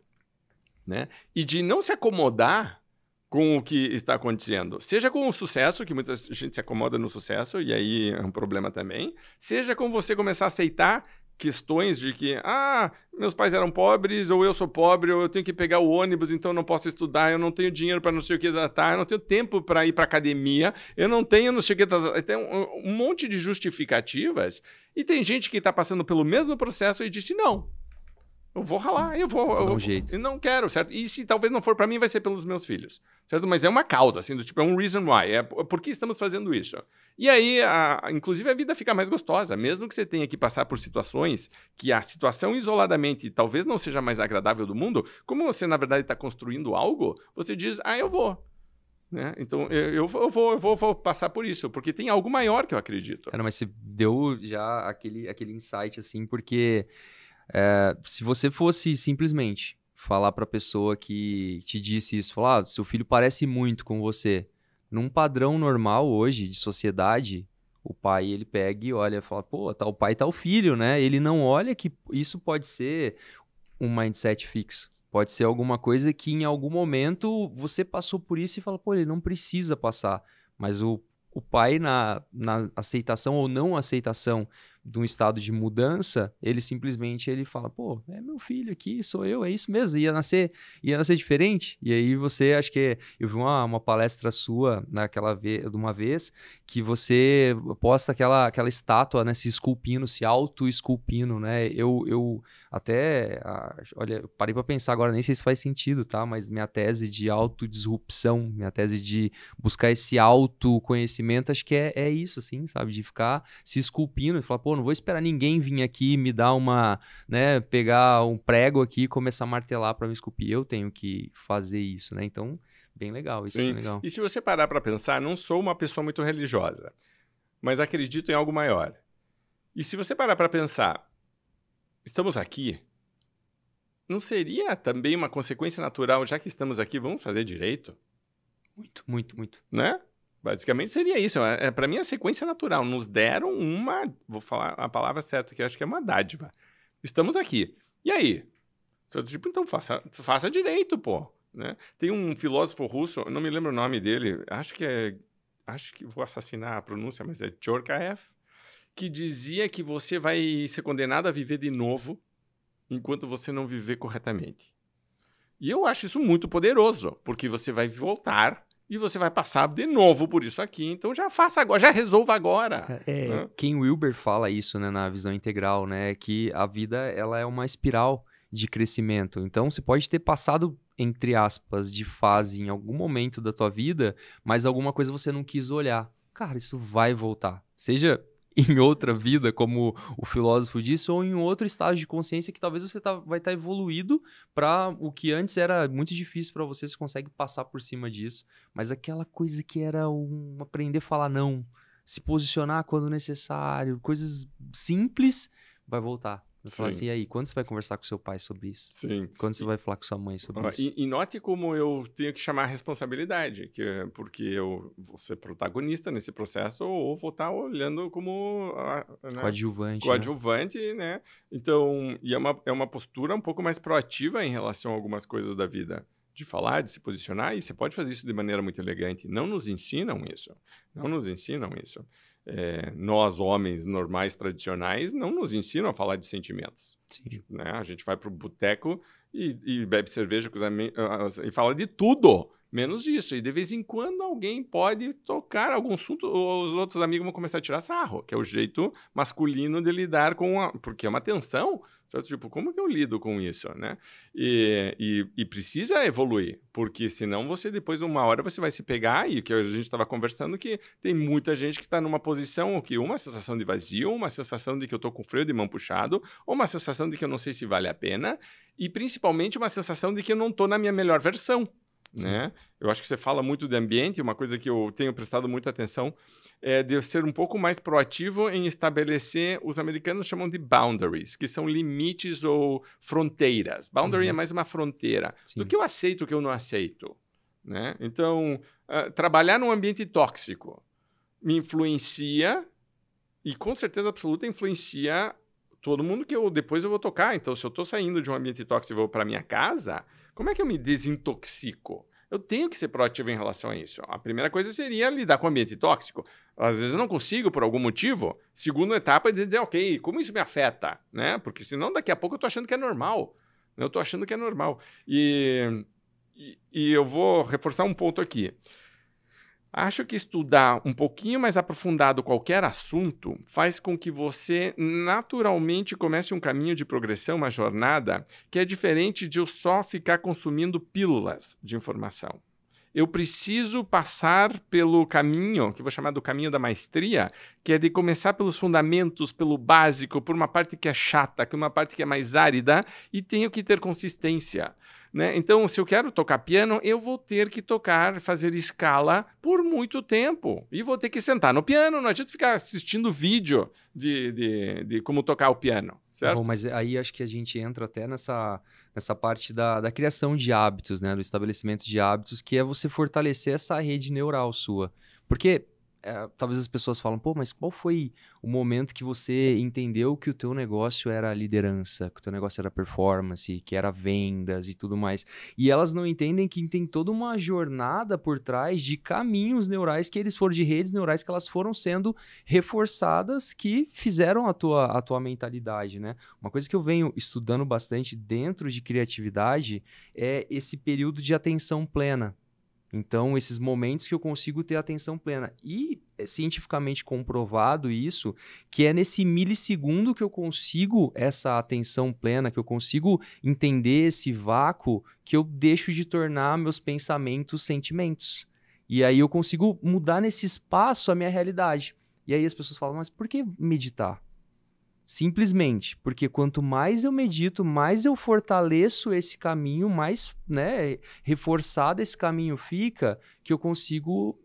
S1: né? E de não se acomodar com o que está acontecendo. Seja com o sucesso, que muita gente se acomoda no sucesso, e aí é um problema também. Seja com você começar a aceitar questões de que, meus pais eram pobres, ou eu sou pobre, ou eu tenho que pegar o ônibus, então eu não posso estudar, eu não tenho dinheiro para não sei o que datar, eu não tenho tempo para ir para academia, eu não tenho não sei o que datar. Tem um monte de justificativas, e tem gente que está passando pelo mesmo processo e disse, não, eu vou ralar, eu vou
S2: dar um jeito.
S1: Eu não quero, certo? E se talvez não for para mim, vai ser pelos meus filhos, certo? Mas é uma causa, assim, do tipo, é um reason why, é por que estamos fazendo isso? E aí, inclusive, a vida fica mais gostosa, mesmo que você tenha que passar por situações que a situação isoladamente talvez não seja a mais agradável do mundo, como você, na verdade, está construindo algo, você diz, eu vou. Né? Então, eu vou passar por isso, porque tem algo maior que eu acredito.
S2: Cara, mas você deu já aquele insight, assim, porque... se você fosse simplesmente falar para a pessoa que te disse isso, falar, seu filho parece muito com você, num padrão normal hoje de sociedade, o pai ele pega e olha e fala, pô, tá o pai, tá o filho, né? Ele não olha que isso pode ser um mindset fixo. Pode ser alguma coisa que em algum momento você passou por isso e fala, pô, ele não precisa passar. Mas o pai, na aceitação ou não aceitação de um estado de mudança, ele simplesmente ele fala, é meu filho aqui, sou eu, é isso mesmo, ia nascer diferente. E aí você, acho que eu vi uma palestra sua de uma vez, que você posta aquela estátua, né, se esculpindo, se auto-esculpindo, né? Eu até, olha, parei para pensar agora, nem sei se faz sentido, tá? Mas minha tese de autodisrupção, minha tese de buscar esse autoconhecimento, acho que é isso, assim, sabe? De ficar se esculpindo e falar, não vou esperar ninguém vir aqui me dar né, pegar um prego aqui e começar a martelar para me esculpir. Eu tenho que fazer isso, né? Então, bem legal, isso é legal.
S1: E se você parar para pensar, não sou uma pessoa muito religiosa, mas acredito em algo maior. E se você parar para pensar, estamos aqui, não seria também uma consequência natural, já que estamos aqui, vamos fazer direito?
S2: Muito, muito, muito.
S1: Né? Basicamente seria isso. Para mim, a sequência natural. Nos deram vou falar a palavra certa, que eu acho que é uma dádiva. Estamos aqui. E aí? Tipo, então faça direito, pô. Né? Tem um filósofo russo, eu não me lembro o nome dele, acho que vou assassinar a pronúncia, mas é Tchorkaev, que dizia que você vai ser condenado a viver de novo enquanto você não viver corretamente. E eu acho isso muito poderoso, porque você vai voltar e você vai passar de novo por isso aqui. Então já faça agora, já resolva agora. Né?
S2: Ken Wilber fala isso, né, na visão integral, né, que a vida ela é uma espiral de crescimento. Então você pode ter passado, entre aspas, de fase em algum momento da tua vida, mas alguma coisa você não quis olhar. Cara, isso vai voltar. Seja em outra vida, como o filósofo disse, ou em outro estágio de consciência que talvez você vai estar evoluído para o que antes era muito difícil para você consegue passar por cima disso. Mas aquela coisa que era aprender a falar não, se posicionar quando necessário, coisas simples, vai voltar. Vai falar assim, e aí, quando você vai conversar com seu pai sobre isso?
S1: Sim.
S2: Quando você vai falar com sua mãe sobre isso?
S1: E note como eu tenho que chamar a responsabilidade, porque eu vou ser protagonista nesse processo ou vou estar olhando como né? Coadjuvante, né? Então, e é uma postura um pouco mais proativa em relação a algumas coisas da vida. De falar, de se posicionar, e você pode fazer isso de maneira muito elegante. Não nos ensinam isso. Não nos ensinam isso. Nós, homens normais, tradicionais, não nos ensinam a falar de sentimentos.
S2: Sim.
S1: Né? A gente vai para o boteco e bebe cerveja com os amigos e fala de tudo, menos disso. E de vez em quando alguém pode tocar algum assunto, ou os outros amigos vão começar a tirar sarro, que é o jeito masculino de lidar com porque é uma tensão. Certo? Tipo, como que eu lido com isso, né? E precisa evoluir, porque senão você depois, uma hora, você vai se pegar, e que a gente estava conversando, que tem muita gente que está numa posição que uma sensação de vazio, uma sensação de que eu estou com freio de mão puxado, ou uma sensação de que eu não sei se vale a pena, e principalmente uma sensação de que eu não estou na minha melhor versão. Né? Eu acho que você fala muito de ambiente, uma coisa que eu tenho prestado muita atenção é de eu ser um pouco mais proativo em estabelecer, os americanos chamam de boundaries, que são limites ou fronteiras. Boundary é mais uma fronteira.
S2: Sim.
S1: Do que eu aceito, o que eu não aceito. Né? Então, trabalhar num ambiente tóxico me influencia, e com certeza absoluta influencia todo mundo que depois eu vou tocar. Então, se eu estou saindo de um ambiente tóxico e vou para minha casa, como é que eu me desintoxico? Eu tenho que ser proativo em relação a isso. A primeira coisa seria lidar com o ambiente tóxico. Às vezes eu não consigo por algum motivo. Segunda etapa é dizer, ok, como isso me afeta? Né? Porque senão daqui a pouco eu estou achando que é normal. Eu estou achando que é normal. E eu vou reforçar um ponto aqui. Acho que estudar um pouquinho mais aprofundado qualquer assunto faz com que você naturalmente comece um caminho de progressão, uma jornada, que é diferente de eu só ficar consumindo pílulas de informação. Eu preciso passar pelo caminho, que eu vou chamar do caminho da maestria, que é de começar pelos fundamentos, pelo básico, por uma parte que é chata, por uma parte que é mais árida, e tenho que ter consistência. Né? Então, se eu quero tocar piano, eu vou ter que tocar, fazer escala por muito tempo. E vou ter que sentar no piano, não adianta ficar assistindo vídeo de como tocar o piano, certo?
S2: Bom, mas aí acho que a gente entra até nessa parte da criação de hábitos, né? Do estabelecimento de hábitos, que é você fortalecer essa rede neural sua. Porque talvez as pessoas falam, pô, mas qual foi o momento que você entendeu que o teu negócio era liderança, que o teu negócio era performance, que era vendas e tudo mais? E elas não entendem que tem toda uma jornada por trás de caminhos neurais que eles foram, de redes neurais que elas foram sendo reforçadas, que fizeram a tua mentalidade, né? Uma coisa que eu venho estudando bastante dentro de criatividade é esse período de atenção plena. Então, esses momentos que eu consigo ter atenção plena. E é cientificamente comprovado isso, que é nesse milissegundo que eu consigo essa atenção plena, que eu consigo entender esse vácuo, que eu deixo de tornar meus pensamentos sentimentos. E aí eu consigo mudar nesse espaço a minha realidade. E aí as pessoas falam, mas por que meditar? Simplesmente porque quanto mais eu medito, mais eu fortaleço esse caminho, mais, né, reforçado esse caminho fica, que eu consigo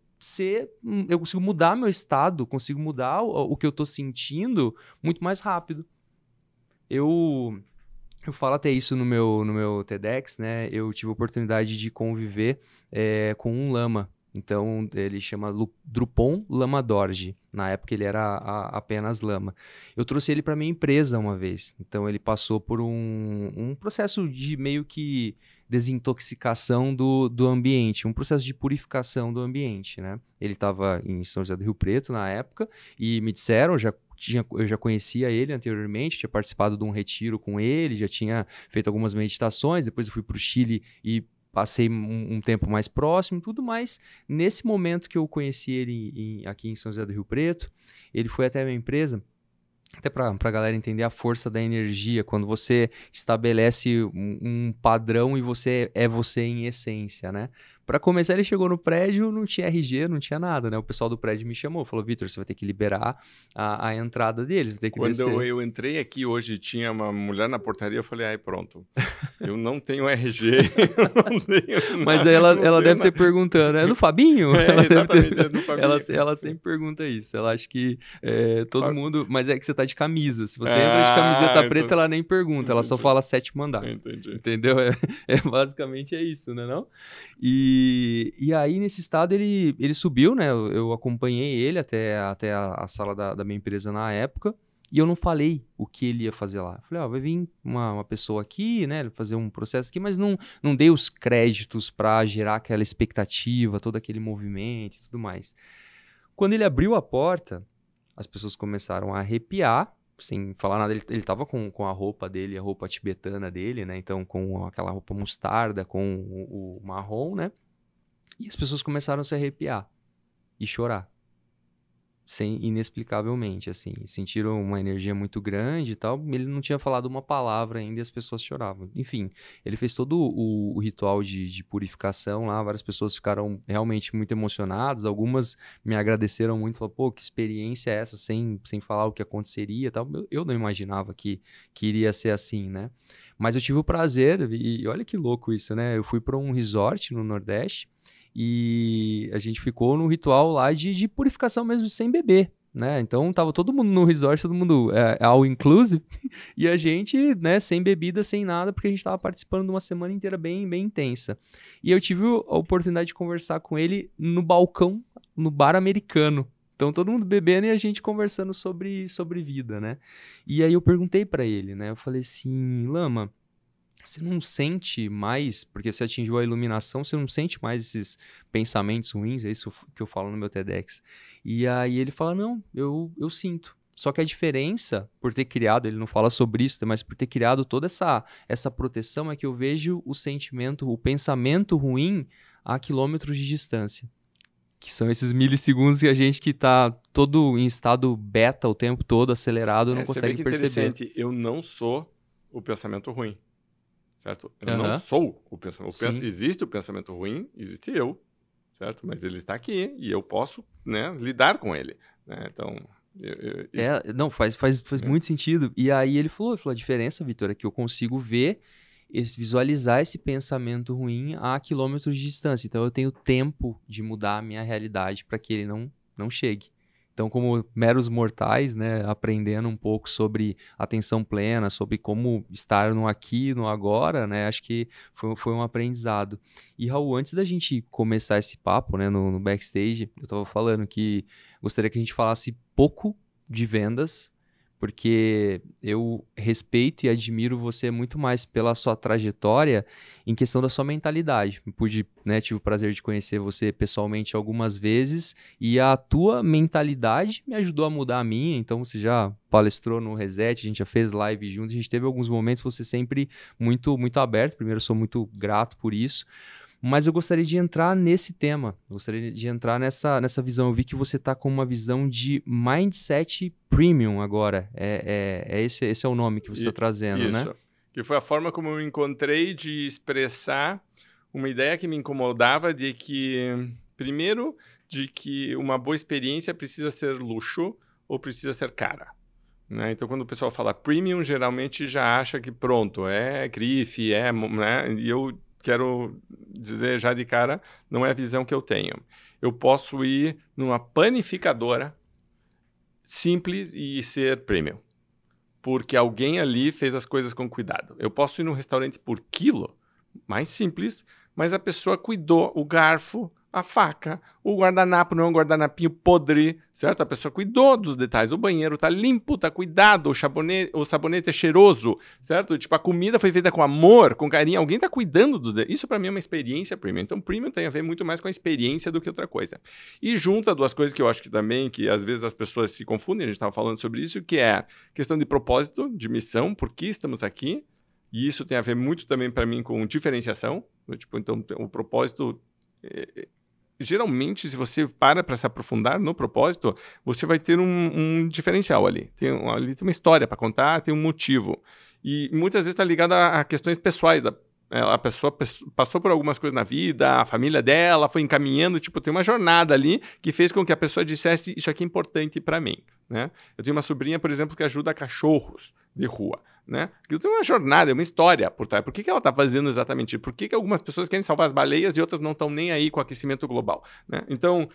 S2: mudar meu estado, consigo mudar o que eu estou sentindo muito mais rápido. Eu falo até isso no meu TEDx, né? Eu tive a oportunidade de conviver com um lama. Então, ele chama Drupon Lama Dorje. Na época, ele era apenas lama. Eu trouxe ele para minha empresa uma vez. Então, ele passou por um processo de meio que desintoxicação do ambiente, um processo de purificação do ambiente, né? Ele estava em São José do Rio Preto na época e me disseram, eu já conhecia ele anteriormente, tinha participado de um retiro com ele, já tinha feito algumas meditações, depois eu fui para o Chile e passei um tempo mais próximo, tudo mais. Nesse momento que eu conheci ele aqui em São José do Rio Preto, ele foi até a minha empresa, até para a galera entender a força da energia, quando você estabelece um padrão e você é você em essência, né? Para começar, ele chegou no prédio, não tinha RG, não tinha nada, né? O pessoal do prédio me chamou, falou, Vitor, você vai ter que liberar a entrada dele, vai ter que descer.
S1: Quando eu entrei aqui hoje, tinha uma mulher na portaria, eu falei, ai, pronto, eu não tenho RG, eu não tenho
S2: Mas
S1: nada,
S2: ela deve ter perguntando, é no Fabinho?
S1: Exatamente, é no Fabinho.
S2: Ela sempre pergunta isso, ela acha que todo mundo... Mas é que você tá de camisa, se você entra de camiseta preta, ela nem pergunta, ela só fala 7º andar. Entendeu? Basicamente é isso, né não? E aí, nesse estado, ele subiu, né? Eu acompanhei ele até a sala da minha empresa na época. E eu não falei o que ele ia fazer lá. Eu falei, vai vir uma pessoa aqui, né? Fazer um processo aqui, mas não dei os créditos para gerar aquela expectativa, todo aquele movimento e tudo mais. Quando ele abriu a porta, as pessoas começaram a arrepiar, sem falar nada. Ele estava com a roupa dele, a roupa tibetana dele, né? Então, com aquela roupa mostarda, com o marrom, né? E as pessoas começaram a se arrepiar e chorar. Inexplicavelmente, assim. Sentiram uma energia muito grande e tal. Ele não tinha falado uma palavra ainda e as pessoas choravam. Enfim, ele fez todo o ritual de purificação lá. Várias pessoas ficaram realmente muito emocionadas. Algumas me agradeceram muito. Falaram, pô, que experiência é essa? Sem falar o que aconteceria e tal. Eu não imaginava que iria ser assim, né? Mas eu tive o prazer, e olha que louco isso, né? Eu fui para um resort no Nordeste. E a gente ficou no ritual lá de purificação mesmo, sem beber, né? Então tava todo mundo no resort, todo mundo all inclusive, e a gente, né, sem bebida, sem nada, porque a gente tava participando de uma semana inteira bem, bem intensa. E eu tive a oportunidade de conversar com ele no balcão, no bar americano. Então todo mundo bebendo e a gente conversando sobre vida, né? E aí eu perguntei pra ele, né? Eu falei assim, Lama, você não sente mais, porque você atingiu a iluminação, você não sente mais esses pensamentos ruins, é isso que eu falo no meu TEDx. E aí ele fala, não, eu sinto. Só que a diferença, por ter criado, ele não fala sobre isso, mas por ter criado toda essa proteção, é que eu vejo o sentimento, o pensamento ruim a quilômetros de distância. Que são esses milissegundos que a gente que tá todo em estado beta o tempo todo, acelerado, não consegue perceber.
S1: Interessante, eu não sou o pensamento ruim. Certo? Eu não sou o pensamento. Existe o pensamento ruim, existe eu, certo? Mas ele está aqui e eu posso, né, lidar com ele. Né? Então,
S2: não, faz muito sentido. E aí ele falou, a diferença, Vitor, é que eu consigo visualizar esse pensamento ruim a quilômetros de distância. Então eu tenho tempo de mudar a minha realidade para que ele não chegue. Então, como meros mortais, né, aprendendo um pouco sobre atenção plena, sobre como estar no aqui, no agora, né, acho que foi um aprendizado. E, Raul, antes da gente começar esse papo, né, no backstage, eu estava falando que gostaria que a gente falasse pouco de vendas, porque eu respeito e admiro você muito mais pela sua trajetória em questão da sua mentalidade. Tive o prazer de conhecer você pessoalmente algumas vezes e a tua mentalidade me ajudou a mudar a minha. Então você já palestrou no Reset, a gente já fez live juntos, a gente teve alguns momentos, você sempre muito, muito aberto. Primeiro, eu sou muito grato por isso. Mas eu gostaria de entrar nesse tema, gostaria de entrar nessa visão. Eu vi que você está com uma visão de Mindset Premium agora. Esse é o nome que você está trazendo, né?
S1: Isso, que foi a forma como eu encontrei de expressar uma ideia que me incomodava de que, primeiro, de que uma boa experiência precisa ser luxo ou precisa ser cara. Né? Então, quando o pessoal fala premium, geralmente já acha que pronto, é grife, né? E eu quero dizer já de cara, não é a visão que eu tenho. Eu posso ir numa panificadora simples e ser premium, porque alguém ali fez as coisas com cuidado. Eu posso ir num restaurante por quilo, mais simples, mas a pessoa cuidou, o garfo a faca, o guardanapo não é um guardanapinho podre, certo? A pessoa cuidou dos detalhes, o banheiro tá limpo, tá cuidado, o sabonete é cheiroso, certo? Tipo, a comida foi feita com amor, com carinho, alguém tá cuidando dos detalhes. Isso para mim é uma experiência premium. Então, premium tem a ver muito mais com a experiência do que outra coisa. E junta duas coisas que eu acho que também, que às vezes as pessoas se confundem, a gente estava falando sobre isso, que é questão de propósito, de missão, por que estamos aqui, e isso tem a ver muito também para mim com diferenciação, tipo, então o propósito... Geralmente, se você para se aprofundar no propósito, você vai ter um diferencial ali. Ali tem uma história para contar, tem um motivo. E muitas vezes está ligado a questões pessoais. A pessoa passou por algumas coisas na vida, a família dela foi encaminhando, tipo, tem uma jornada ali que fez com que a pessoa dissesse isso aqui é importante para mim, né? Eu tenho uma sobrinha, por exemplo, que ajuda cachorros de rua, né? Eu tenho uma jornada, é uma história por trás. Por que ela está fazendo exatamente isso? Por que algumas pessoas querem salvar as baleias e outras não estão nem aí com o aquecimento global, né? Então,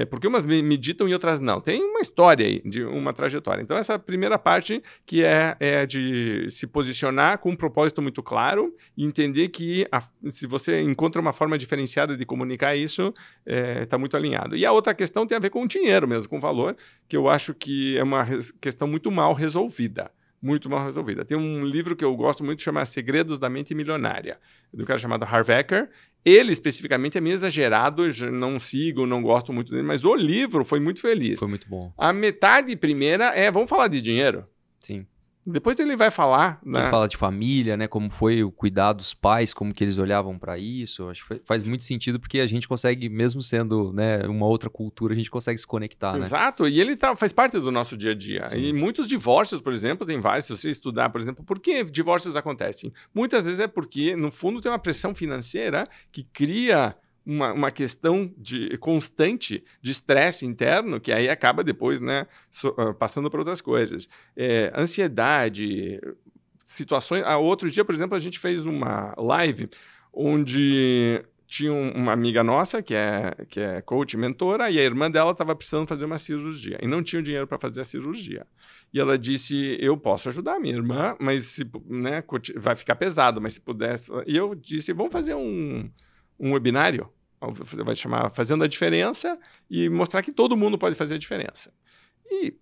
S1: por que umas meditam e outras não? Tem uma história aí, de uma trajetória. Então, essa primeira parte que é de se posicionar com um propósito muito claro e entender que se você encontra uma forma diferenciada de comunicar isso, está muito alinhado. E a outra questão tem a ver com o dinheiro mesmo, com o valor, que eu acho que é uma questão muito mal resolvida. Muito mal resolvida. Tem um livro que eu gosto muito, chama Segredos da Mente Milionária, de um cara chamado Harv Eker. Ele, especificamente, é meio exagerado, eu não sigo, não gosto muito dele, mas o livro foi muito feliz.
S2: Foi muito bom.
S1: A metade primeira vamos falar de dinheiro?
S2: Sim.
S1: Depois ele vai falar...
S2: Ele fala de família, né? Como foi o cuidar dos pais, como que eles olhavam para isso. Acho que faz muito sentido porque a gente consegue, mesmo sendo, né, uma outra cultura, a gente consegue se conectar, né?
S1: Exato, e ele faz parte do nosso dia a dia. Sim. E muitos divórcios, por exemplo, tem vários, se você estudar, por exemplo, por que divórcios acontecem? Muitas vezes é porque, no fundo, tem uma pressão financeira que cria... Uma questão constante de estresse interno, que aí acaba depois, né, passando por outras coisas. Ansiedade, situações... Outro dia, por exemplo, a gente fez uma live onde tinha uma amiga nossa, que é coach, mentora, e a irmã dela estava precisando fazer uma cirurgia, e não tinha dinheiro para fazer a cirurgia. E ela disse, eu posso ajudar a minha irmã, mas né, vai ficar pesado, mas se pudesse... E eu disse, vamos fazer um webinário, vai chamar Fazendo a Diferença, e mostrar que todo mundo pode fazer a diferença. E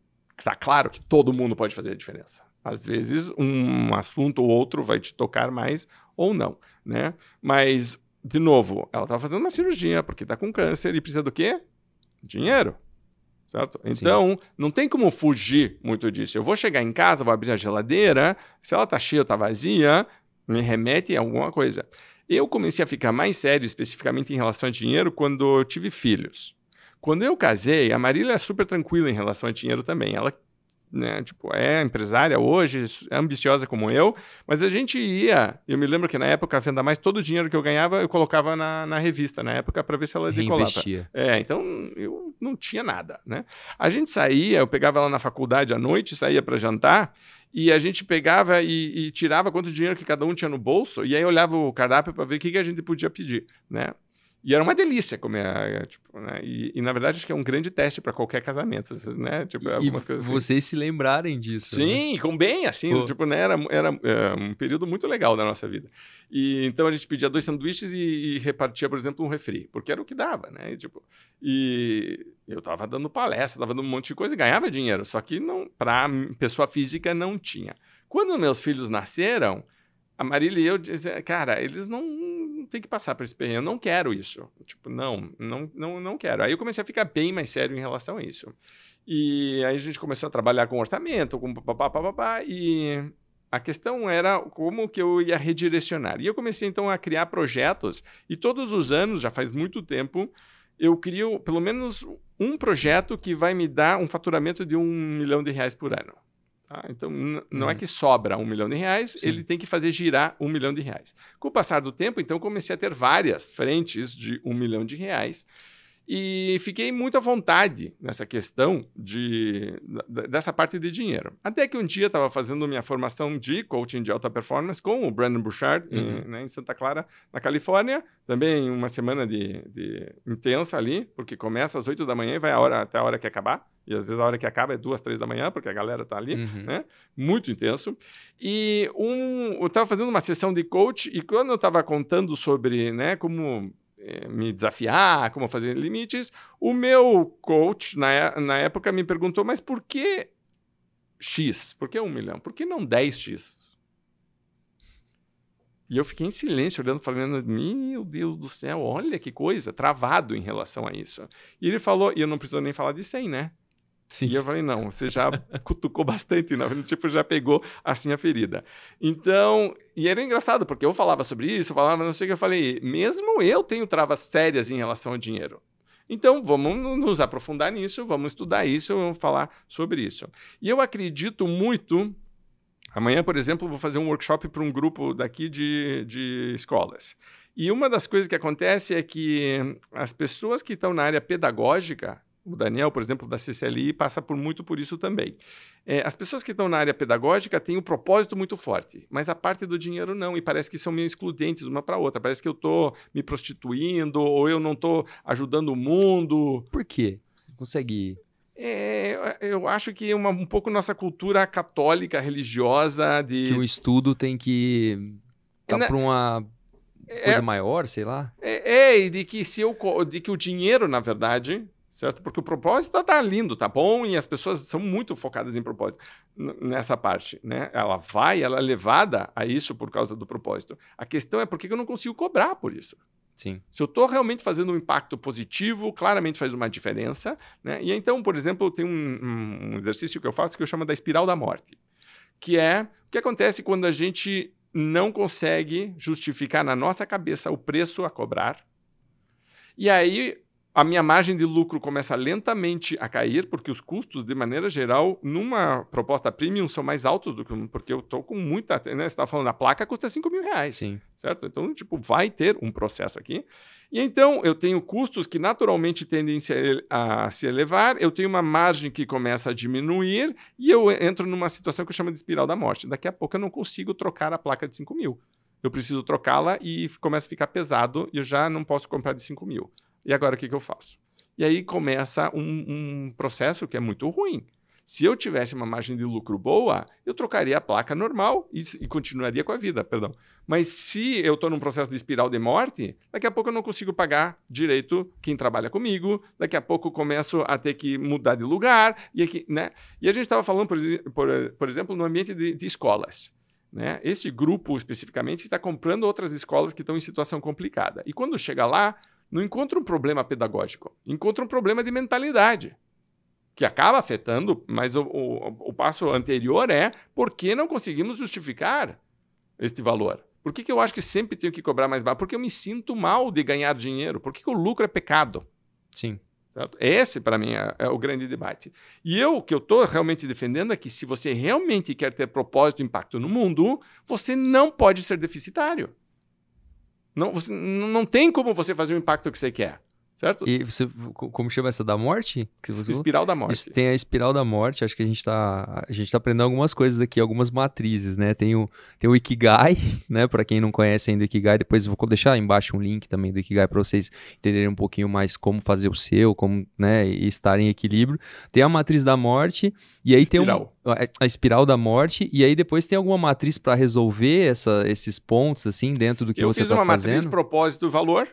S1: tá claro que todo mundo pode fazer a diferença. Às vezes, um assunto ou outro vai te tocar mais ou não, né? Mas, de novo, ela estava fazendo uma cirurgia porque está com câncer e precisa do quê? Dinheiro. Certo? Então, sim, não tem como fugir muito disso. Eu vou chegar em casa, vou abrir a geladeira, se ela está cheia ou está vazia, me remete a alguma coisa. Eu comecei a ficar mais sério, especificamente em relação a dinheiro, quando eu tive filhos. Quando eu casei, a Marília é super tranquila em relação a dinheiro também. Ela, né, tipo, é empresária hoje, é ambiciosa como eu, mas a gente eu me lembro que na época, a Venda Mais, todo o dinheiro que eu ganhava, eu colocava na revista, na época, para ver se ela decolava. Então eu não tinha nada, né? A gente saía, eu pegava ela na faculdade à noite, saía para jantar, e a gente pegava e tirava quanto dinheiro que cada um tinha no bolso, e aí olhava o cardápio para ver o que a gente podia pedir, né? E era uma delícia comer, tipo, né? E na verdade, acho que é um grande teste para qualquer casamento, né? Tipo, algumas coisas assim.
S2: Vocês se lembrarem disso.
S1: Sim, né? Com bem, assim, tipo, né? Era um período muito legal da nossa vida. E então a gente pedia 2 sanduíches e repartia, por exemplo, um refri, porque era o que dava, né? E eu tava dando palestra, tava dando um monte de coisa e ganhava dinheiro, só que para pessoa física não tinha. Quando meus filhos nasceram, a Marília e eu dizia, cara, eles não tem que passar por esse perrengue, eu não quero isso. Tipo, não quero. Aí eu comecei a ficar bem mais sério em relação a isso. E aí a gente começou a trabalhar com orçamento, com papapá, e a questão era como que eu ia redirecionar. E eu comecei, então, a criar projetos, e todos os anos, já faz muito tempo, eu crio pelo menos um projeto que vai me dar um faturamento de R$1 milhão por ano. Tá? Então, não é que sobra R$1 milhão, sim, ele tem que fazer girar R$1 milhão. Com o passar do tempo, então, comecei a ter várias frentes de R$1 milhão. E fiquei muito à vontade nessa questão dessa parte de dinheiro. Até que um dia estava fazendo minha formação de coaching de alta performance com o Brandon Burchard, em Santa Clara, na Califórnia. Também uma semana de intensa ali, porque começa às 8 da manhã e vai até a hora que acabar. E às vezes a hora que acaba é 2, 3 da manhã, porque a galera está ali, né? Muito intenso. E eu estava fazendo uma sessão de coach, e quando eu estava contando sobre, né, como me desafiar, como fazer limites. O meu coach, na época, me perguntou, mas por que X? Por que 1 milhão? Por que não 10X? E eu fiquei em silêncio, olhando, falando, meu Deus do céu, olha que coisa, travado em relação a isso. E ele falou, e eu não preciso nem falar de 100, né?
S2: Sim.
S1: E eu falei, não, você já cutucou bastante, né? Tipo, já pegou assim a ferida. Então, e era engraçado, porque eu falava sobre isso, falava não sei o que, eu falei, mesmo eu tenho travas sérias em relação ao dinheiro. Então, vamos nos aprofundar nisso, vamos estudar isso, vamos falar sobre isso. E eu acredito muito... Amanhã, por exemplo, vou fazer um workshop para um grupo daqui de escolas. E uma das coisas que acontece é que as pessoas que estão na área pedagógica, o Daniel, por exemplo, da CCLI, passa muito por isso também. As pessoas que estão na área pedagógica têm um propósito muito forte, mas a parte do dinheiro não, e parece que são meio excludentes uma para outra. Parece que eu estou me prostituindo ou eu não estou ajudando o mundo.
S2: Por quê? Você consegue...
S1: Eu acho que um pouco nossa cultura católica, religiosa...
S2: Que o estudo tem que estar para uma coisa maior, sei lá?
S1: E de que o dinheiro, na verdade... Certo? Porque o propósito está lindo, tá bom, e as pessoas são muito focadas em propósito nessa parte, né? Ela é levada a isso por causa do propósito. A questão é por que eu não consigo cobrar por isso.
S2: Sim.
S1: Se eu estou realmente fazendo um impacto positivo, claramente faz uma diferença, né? E então, por exemplo, tem um exercício que eu faço que eu chamo da espiral da morte, que é o que acontece quando a gente não consegue justificar na nossa cabeça o preço a cobrar, e aí a minha margem de lucro começa lentamente a cair, porque os custos, de maneira geral, numa proposta premium são mais altos do que porque eu estou com muita... Né? Você estava falando, a placa custa R$5.000.
S2: Sim.
S1: Certo? Então, tipo, vai ter um processo aqui. E então, eu tenho custos que naturalmente tendem a se elevar, eu tenho uma margem que começa a diminuir e eu entro numa situação que eu chamo de espiral da morte. Daqui a pouco eu não consigo trocar a placa de 5.000. Eu preciso trocá-la e começa a ficar pesado e eu já não posso comprar de 5.000. E agora o que eu faço? E aí começa um processo que é muito ruim. Se eu tivesse uma margem de lucro boa, eu trocaria a placa normal e continuaria com a vida, perdão. Mas se eu estou num processo de espiral de morte, daqui a pouco eu não consigo pagar direito quem trabalha comigo, daqui a pouco eu começo a ter que mudar de lugar. Né? E a gente estava falando, por exemplo, no ambiente de escolas. Né? Esse grupo, especificamente, está comprando outras escolas que estão em situação complicada. E quando chega lá, não encontra um problema pedagógico, encontra um problema de mentalidade, que acaba afetando, mas o passo anterior é por que não conseguimos justificar este valor? Por que eu acho que sempre tenho que cobrar mais baixo? Porque eu me sinto mal de ganhar dinheiro. Por que o lucro é pecado?
S2: Sim.
S1: Certo? Esse, para mim, é o grande debate. E o que eu estou realmente defendendo é que se você realmente quer ter propósito e impacto no mundo, você não pode ser deficitário. Não tem como você fazer o impacto que você quer, certo?
S2: E você, como chama essa da morte? Que você
S1: espiral da morte.
S2: Tem a espiral da morte, acho que a gente tá aprendendo algumas coisas aqui, algumas matrizes, né? Tem o Ikigai, né? Para quem não conhece ainda o Ikigai, depois eu vou deixar embaixo um link também do Ikigai para vocês entenderem um pouquinho mais como fazer o seu, como, né, e estar em equilíbrio. Tem a matriz da morte, e aí tem a espiral da morte, e aí depois tem alguma matriz para resolver esses pontos, assim, dentro do que você está fazendo?
S1: Eu fiz uma matriz propósito e valor,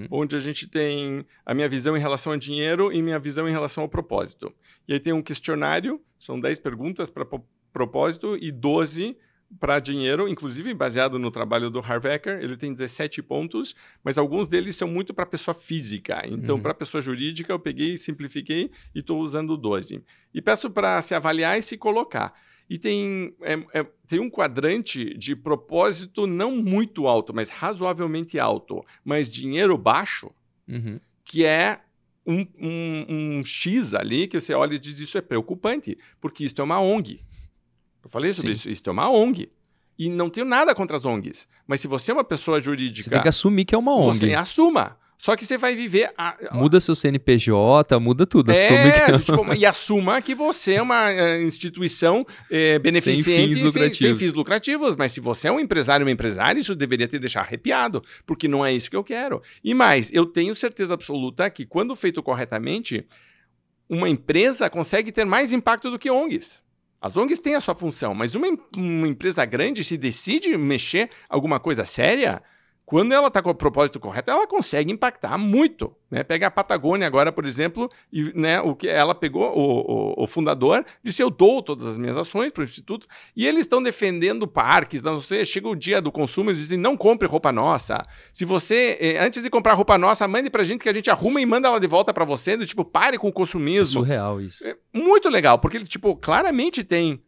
S1: onde a gente tem a minha visão em relação ao dinheiro e minha visão em relação ao propósito. E aí tem um questionário, são 10 perguntas para propósito e 12 para dinheiro, inclusive baseado no trabalho do Harv Eker. Ele tem 17 pontos, mas alguns deles são muito para pessoa física. Então, para pessoa jurídica, eu peguei, simplifiquei e estou usando 12. E peço para se avaliar e se colocar. E tem um quadrante de propósito não muito alto, mas razoavelmente alto, mas dinheiro baixo, que é um X ali que você olha e diz isso é preocupante, porque isso é uma ONG. Eu falei sobre isso, isso é uma ONG. E não tenho nada contra as ONGs, mas se você é uma pessoa jurídica...
S2: Você tem que assumir que é uma ONG.
S1: Você assuma. Só que você vai viver...
S2: Muda seu CNPJ, muda tudo.
S1: E assuma que você é uma instituição beneficente sem fins lucrativos. Mas se você é um empresário ou uma empresária, isso deveria te deixar arrepiado, porque não é isso que eu quero. E mais, eu tenho certeza absoluta que quando feito corretamente, uma empresa consegue ter mais impacto do que ONGs. As ONGs têm a sua função, mas uma empresa grande, se decide mexer alguma coisa séria... Quando ela está com o propósito correto, ela consegue impactar muito. Né? Pega a Patagônia agora, por exemplo, e né, o que ela pegou, o fundador disse, eu dou todas as minhas ações para o Instituto, e eles estão defendendo parques, não sei, chega o dia do consumo, eles dizem, não compre roupa nossa. Se você, antes de comprar roupa nossa, mande para a gente que a gente arruma e manda ela de volta para você, do tipo, pare com o consumismo.
S2: É surreal isso.
S1: É muito legal, porque ele, tipo, claramente tem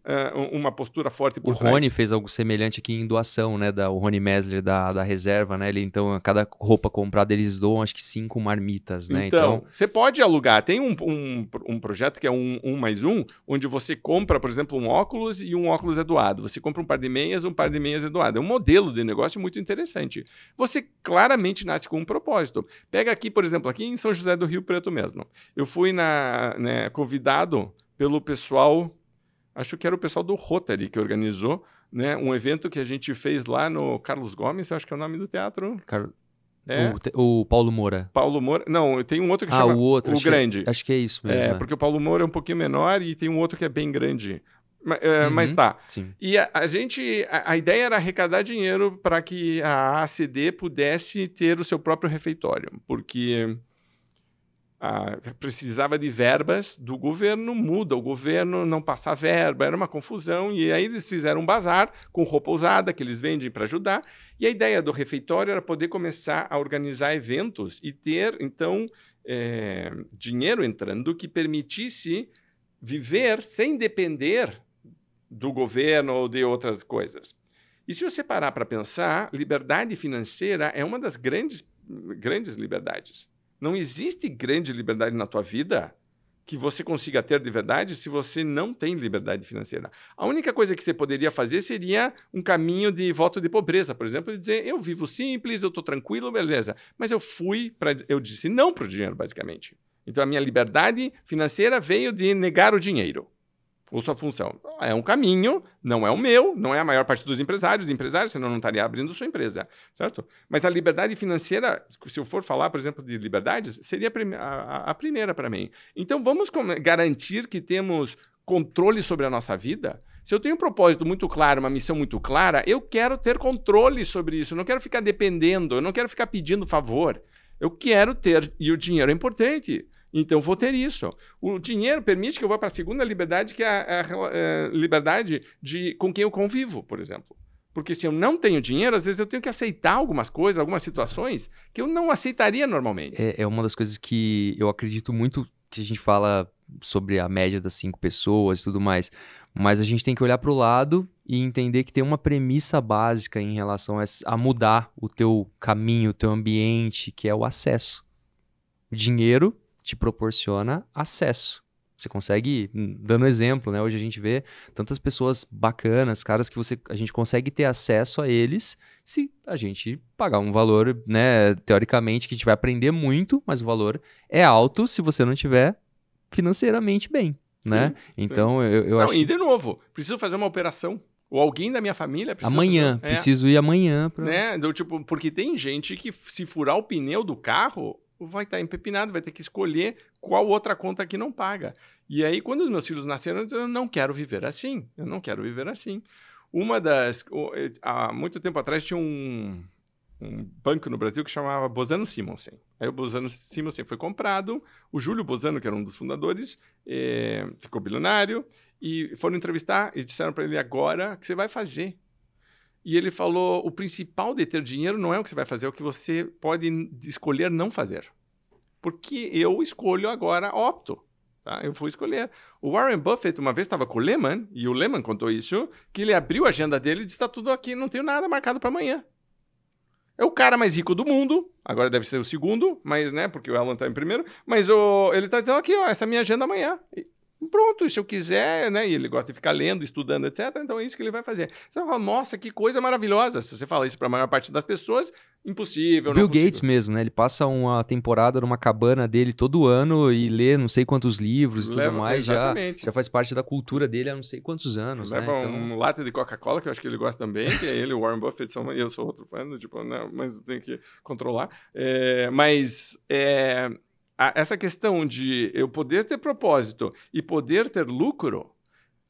S1: uma postura forte por trás.
S2: O Rony fez algo semelhante aqui em doação, né? O Rony Mesler da reserva, né? Ele, então, a cada roupa comprada, eles doam, acho que 5 marmitas, né?
S1: Então, você pode alugar. Tem um projeto que é um mais um, onde você compra, por exemplo, um óculos e um óculos é doado. Você compra um par de meias é doado. É um modelo de negócio muito interessante. Você claramente nasce com um propósito. Pega aqui, por exemplo, aqui em São José do Rio Preto mesmo. Eu fui convidado pelo pessoal, acho que era o pessoal do Rotary que organizou, né, um evento que a gente fez lá no Carlos Gomes, acho que é o nome do teatro.
S2: O Paulo Moura.
S1: Paulo Moura. Não, tem um outro que chama o Grande.
S2: Acho que é isso mesmo.
S1: Porque o Paulo Moura é um pouquinho menor e tem um outro que é bem grande. Mas tá.
S2: Sim.
S1: E a ideia era arrecadar dinheiro para que a ACD pudesse ter o seu próprio refeitório, porque precisava de verbas do governo, o governo não passa verba, era uma confusão, e aí eles fizeram um bazar com roupa usada que eles vendem para ajudar, e a ideia do refeitório era poder começar a organizar eventos e ter, então, dinheiro entrando que permitisse viver sem depender do governo ou de outras coisas. E se você parar para pensar, liberdade financeira é uma das grandes liberdades. Não existe grande liberdade na tua vida que você consiga ter de verdade se você não tem liberdade financeira. A única coisa que você poderia fazer seria um caminho de voto de pobreza, por exemplo, e dizer, eu vivo simples, eu estou tranquilo, beleza. Mas eu disse não para o dinheiro, basicamente. Então, a minha liberdade financeira veio de negar o dinheiro. Ou sua função. É um caminho, não é o meu, não é a maior parte dos empresários, senão não estaria abrindo sua empresa, certo? Mas a liberdade financeira, se eu for falar, por exemplo, de liberdades, seria a primeira para mim. Então, vamos garantir que temos controle sobre a nossa vida? Se eu tenho um propósito muito claro, uma missão muito clara, eu quero ter controle sobre isso, eu não quero ficar dependendo, eu não quero ficar pedindo favor. Eu quero ter, e o dinheiro é importante. Então, vou ter isso. O dinheiro permite que eu vá para a segunda liberdade, que é a liberdade com quem eu convivo, por exemplo. Porque se eu não tenho dinheiro, às vezes eu tenho que aceitar algumas coisas, algumas situações que eu não aceitaria normalmente.
S2: É uma das coisas que eu acredito muito que a gente fala sobre a média das 5 pessoas e tudo mais. Mas a gente tem que olhar para o lado e entender que tem uma premissa básica em relação a mudar o teu caminho, o teu ambiente, que é o acesso. O dinheiro te proporciona acesso. Você consegue, dando exemplo, né? Hoje a gente vê tantas pessoas bacanas, caras que a gente consegue ter acesso a eles se a gente pagar um valor, né? Teoricamente, que a gente vai aprender muito, mas o valor é alto se você não tiver financeiramente bem, né? Então, eu acho...
S1: E de novo, preciso fazer uma operação. Ou alguém da minha família precisa...
S2: Amanhã, preciso ir amanhã.
S1: Né? Tipo, porque tem gente que se furar o pneu do carro... vai estar empepinado, vai ter que escolher qual outra conta que não paga. E aí, quando os meus filhos nasceram, eu disse, eu não quero viver assim. Eu não quero viver assim. Há muito tempo atrás, tinha um banco no Brasil que chamava Bozano Simonsen. Aí o Bozano Simonsen foi comprado, o Júlio Bozano, que era um dos fundadores, ficou bilionário, e foram entrevistar e disseram para ele, agora, o que você vai fazer? E ele falou, o principal de ter dinheiro não é o que você vai fazer, é o que você pode escolher não fazer. Porque eu escolho agora, opto. Tá? Eu vou escolher. O Warren Buffett uma vez estava com o Lehman, e o Lehman contou isso, que ele abriu a agenda dele e disse, está tudo aqui, não tenho nada marcado para amanhã. É o cara mais rico do mundo, agora deve ser o segundo, mas, né, porque o Alan está em primeiro, mas ele está dizendo aqui, essa é a minha agenda amanhã. Pronto, se eu quiser, né? E ele gosta de ficar lendo, estudando, etc. Então é isso que ele vai fazer. Você vai falar, nossa, que coisa maravilhosa. Se você fala isso para a maior parte das pessoas, impossível.
S2: Bill Gates mesmo, né? Ele passa uma temporada numa cabana dele todo ano e lê não sei quantos livros e tudo mais. Já faz parte da cultura dele há não sei quantos anos.
S1: Leva,
S2: né? Então...
S1: um lata de Coca-Cola, que eu acho que ele gosta também, que é ele, o Warren Buffett, e eu sou outro fã, tipo, né, mas tem que controlar. Essa questão de eu poder ter propósito e poder ter lucro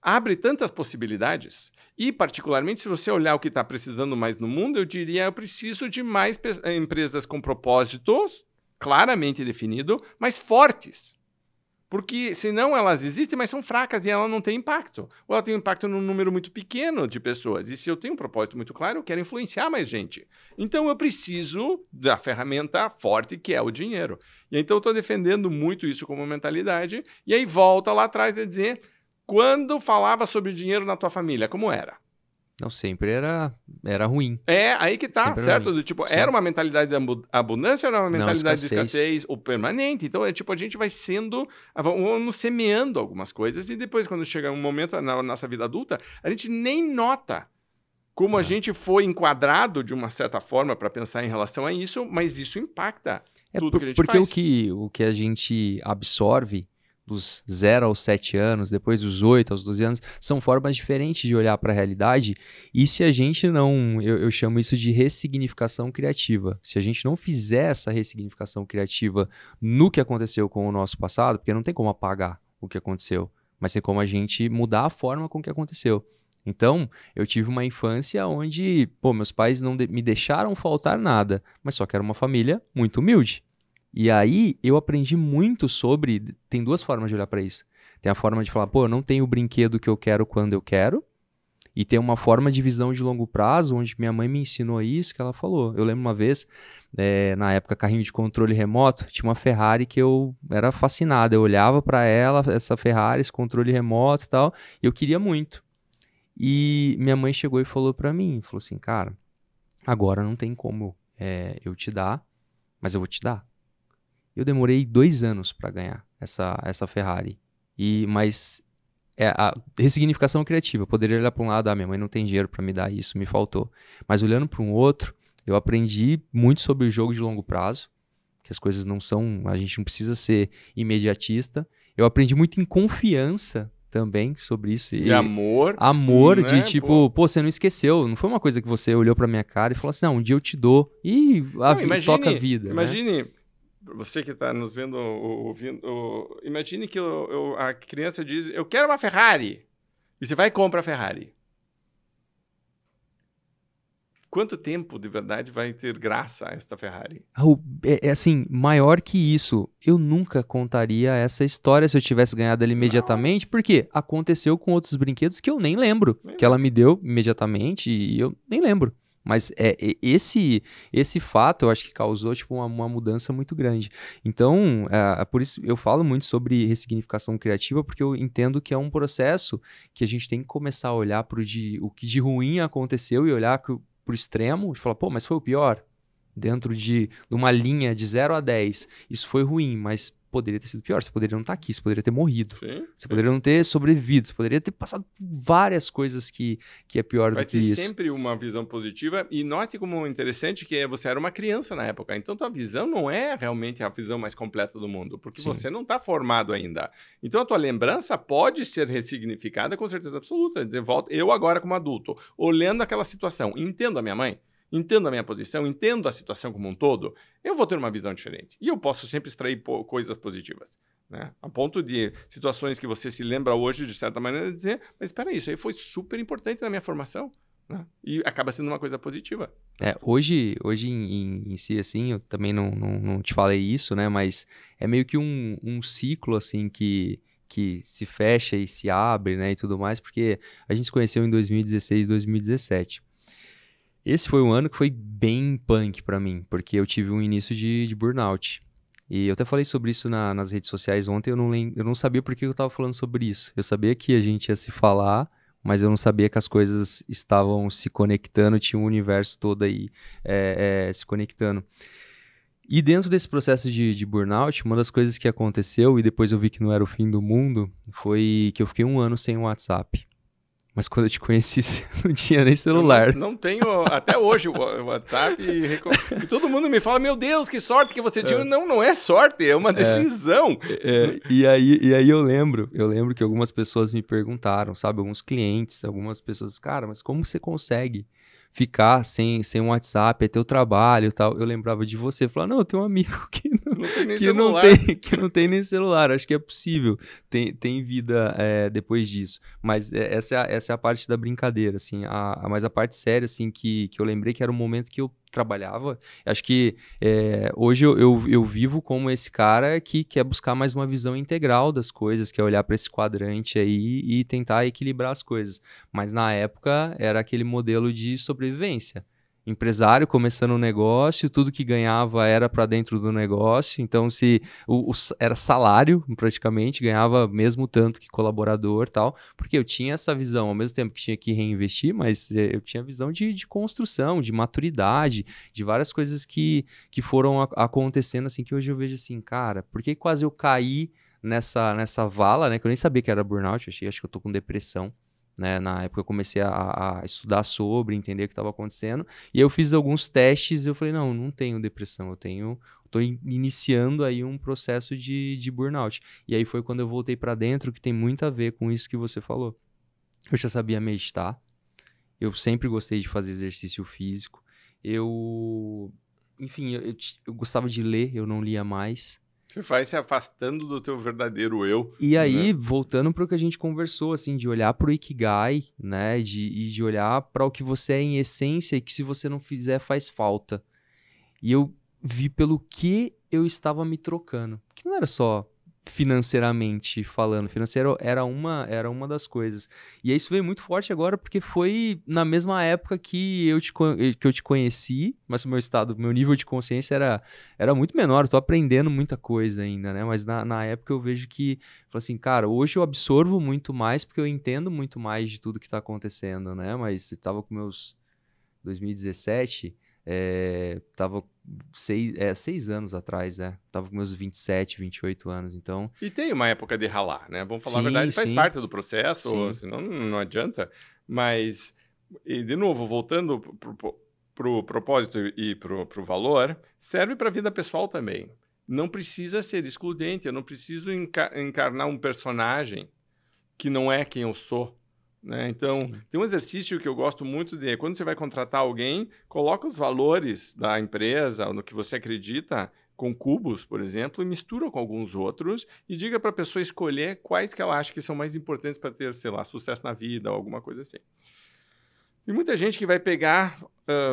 S1: abre tantas possibilidades. E, particularmente, se você olhar o que está precisando mais no mundo, eu diria eu preciso de mais empresas com propósitos claramente definido, mas fortes. Porque, senão, elas existem, mas são fracas e elas não têm impacto. Ou ela tem um impacto num número muito pequeno de pessoas. E se eu tenho um propósito muito claro, eu quero influenciar mais gente. Então, eu preciso da ferramenta forte, que é o dinheiro. E então, eu estou defendendo muito isso como mentalidade. E aí, volta lá atrás a dizer, quando falava sobre dinheiro na tua família, como era?
S2: Não, sempre era ruim.
S1: É, aí que tá,
S2: Sempre
S1: certo?
S2: ruim.
S1: Do tipo,
S2: Sim.
S1: era uma mentalidade de abundância ou era uma
S2: Não,
S1: mentalidade de
S2: escassez.
S1: escassez ou permanente? Então, é tipo, a gente vai vamos semeando algumas coisas e depois, quando chega um momento na nossa vida adulta, a gente nem nota como a gente foi enquadrado de uma certa forma para pensar em relação a isso, mas isso impacta tudo que a gente
S2: porque
S1: faz.
S2: o que a gente absorve dos 0 aos 7 anos, depois dos 8 aos 12 anos, são formas diferentes de olhar para a realidade. E se a gente não... Eu chamo isso de ressignificação criativa. Se a gente não fizer essa ressignificação criativa no que aconteceu com o nosso passado, porque não tem como apagar o que aconteceu, mas tem como a gente mudar a forma com que aconteceu. Então, eu tive uma infância onde, meus pais não me deixaram faltar nada, mas só que era uma família muito humilde. E aí, eu aprendi muito sobre... Tem duas formas de olhar para isso. Tem a forma de falar, eu não tenho o brinquedo que eu quero quando eu quero. E tem uma forma de visão de longo prazo, onde minha mãe me ensinou isso, que ela falou. Eu lembro uma vez, na época, carrinho de controle remoto, tinha uma Ferrari que eu era fascinado. Eu olhava para ela, essa Ferrari, esse controle remoto e tal, e eu queria muito. E minha mãe chegou e falou para mim, falou assim, cara, agora não tem como eu te dar, mas eu vou te dar. Eu demorei 2 anos para ganhar essa Ferrari. Mas a ressignificação criativa. Eu poderia olhar para um lado, minha mãe não tem dinheiro para me dar isso, me faltou. Mas olhando para um outro, eu aprendi muito sobre o jogo de longo prazo, que as coisas não são... A gente não precisa ser imediatista. Eu aprendi muito em confiança também sobre isso.
S1: E amor.
S2: Amor,
S1: né?
S2: de tipo, você não esqueceu. Não foi uma coisa que você olhou pra minha cara e falou assim, não, um dia eu te dou. E toca a vida.
S1: Imagine, você que está nos vendo, ouvindo, imagine que a criança diz, eu quero uma Ferrari. E você vai e compra a Ferrari. Quanto tempo, de verdade, vai ter graça a esta Ferrari?
S2: Assim, maior que isso, eu nunca contaria essa história se eu tivesse ganhado ela imediatamente, porque aconteceu com outros brinquedos que eu nem lembro, que ela me deu imediatamente e eu nem lembro. Mas esse fato, eu acho que causou tipo, uma mudança muito grande. Então, por isso eu falo muito sobre ressignificação criativa, porque eu entendo que é um processo que a gente tem que começar a olhar para o que de ruim aconteceu e olhar pro extremo e falar, mas foi o pior? Dentro de uma linha de 0 a 10, isso foi ruim, mas poderia ter sido pior. Você poderia não estar aqui, você poderia ter morrido.
S1: Sim.
S2: Você poderia não ter sobrevivido, você poderia ter passado por várias coisas que é pior do que isso.
S1: Vai ter sempre uma visão positiva e note como interessante que você era uma criança na época, então tua visão não é realmente a visão mais completa do mundo, porque você não está formado ainda. Então a tua lembrança pode ser ressignificada com certeza absoluta. Dizer, eu agora como adulto, olhando aquela situação, entendo a minha mãe, entendo a minha posição, entendo a situação como um todo, eu vou ter uma visão diferente. E eu posso sempre extrair coisas positivas. Né? A ponto de situações que você se lembra hoje, de certa maneira, dizer, mas espera aí, isso aí foi super importante na minha formação. Né? E acaba sendo uma coisa positiva.
S2: Hoje em si, assim, eu também não te falei isso, né? Mas é meio que um ciclo, assim, que se fecha e se abre, né? E tudo mais, porque a gente se conheceu em 2016, 2017. Esse foi um ano que foi bem punk pra mim, porque eu tive um início de burnout. E eu até falei sobre isso nas redes sociais ontem, eu não sabia por que eu tava falando sobre isso. Eu sabia que a gente ia se falar, mas eu não sabia que as coisas estavam se conectando, tinha um universo todo aí se conectando. E dentro desse processo de burnout, uma das coisas que aconteceu, e depois eu vi que não era o fim do mundo, foi que eu fiquei 1 ano sem o WhatsApp. Mas quando eu te conheci, não tinha nem celular.
S1: Não tenho até hoje o WhatsApp. E todo mundo me fala, meu Deus, que sorte que você tinha. Não é sorte, é uma decisão.
S2: E aí eu lembro que algumas pessoas me perguntaram, sabe? Alguns clientes, algumas pessoas, cara, mas como você consegue ficar sem um WhatsApp, é teu trabalho e tal? Eu lembrava de você, falava, não, eu tenho um amigo que
S1: Não tem nem
S2: que
S1: celular.
S2: que não tem nem celular. Acho que é possível. Tem vida depois disso. Mas essa é a parte da brincadeira, assim. Mas a parte séria, assim, que eu lembrei que era o momento que eu trabalhava. Acho que hoje eu vivo como esse cara que quer buscar mais uma visão integral das coisas, quer olhar para esse quadrante aí e tentar equilibrar as coisas. Mas na época era aquele modelo de sobrevivência. Empresário começando um negócio, tudo que ganhava era para dentro do negócio, então se era salário praticamente, ganhava mesmo tanto que colaborador, tal, porque eu tinha essa visão, ao mesmo tempo que tinha que reinvestir, mas eu tinha visão de construção, de maturidade, de várias coisas que foram acontecendo, assim, que hoje eu vejo assim, cara, por que quase eu caí nessa vala, né, que eu nem sabia que era burnout, acho que eu tô com depressão. Né? Na época eu comecei a estudar sobre, entender o que estava acontecendo, e eu fiz alguns testes e eu falei, não tenho depressão, estou iniciando aí um processo de burnout. E aí foi quando eu voltei para dentro, que tem muito a ver com isso que você falou. Eu já sabia meditar, eu sempre gostei de fazer exercício físico, enfim, eu gostava de ler, eu não lia mais.
S1: Você vai se afastando do teu verdadeiro eu.
S2: E aí, voltando para o que a gente conversou, assim, de olhar para o Ikigai, né, de olhar para o que você é em essência e que se você não fizer faz falta. E eu vi pelo que eu estava me trocando, que não era só financeiramente falando, financeiro era uma das coisas. E isso veio muito forte agora porque foi na mesma época que eu te conheci, mas o meu nível de consciência era muito menor, eu tô aprendendo muita coisa ainda, né? Mas na época eu vejo que, assim, cara, hoje eu absorvo muito mais porque eu entendo muito mais de tudo que tá acontecendo, né? Mas eu tava com meus 2017, tava 6 anos atrás, tava com meus 27, 28 anos, então...
S1: E tem uma época de ralar, né? Vamos falar
S2: Sim,
S1: a verdade, faz
S2: sim.
S1: parte do processo,
S2: Sim.
S1: senão não adianta. Mas, e de novo, voltando pro propósito e pro valor, serve para a vida pessoal também. Não precisa ser excludente, eu não preciso encarnar um personagem que não é quem eu sou. Né? Então,
S2: Sim.
S1: tem um exercício que eu gosto muito de, quando você vai contratar alguém, coloca os valores da empresa, no que você acredita, com cubos, por exemplo, e mistura com alguns outros e diga para a pessoa escolher quais que ela acha que são mais importantes para ter, sei lá, sucesso na vida ou alguma coisa assim. Tem muita gente que vai pegar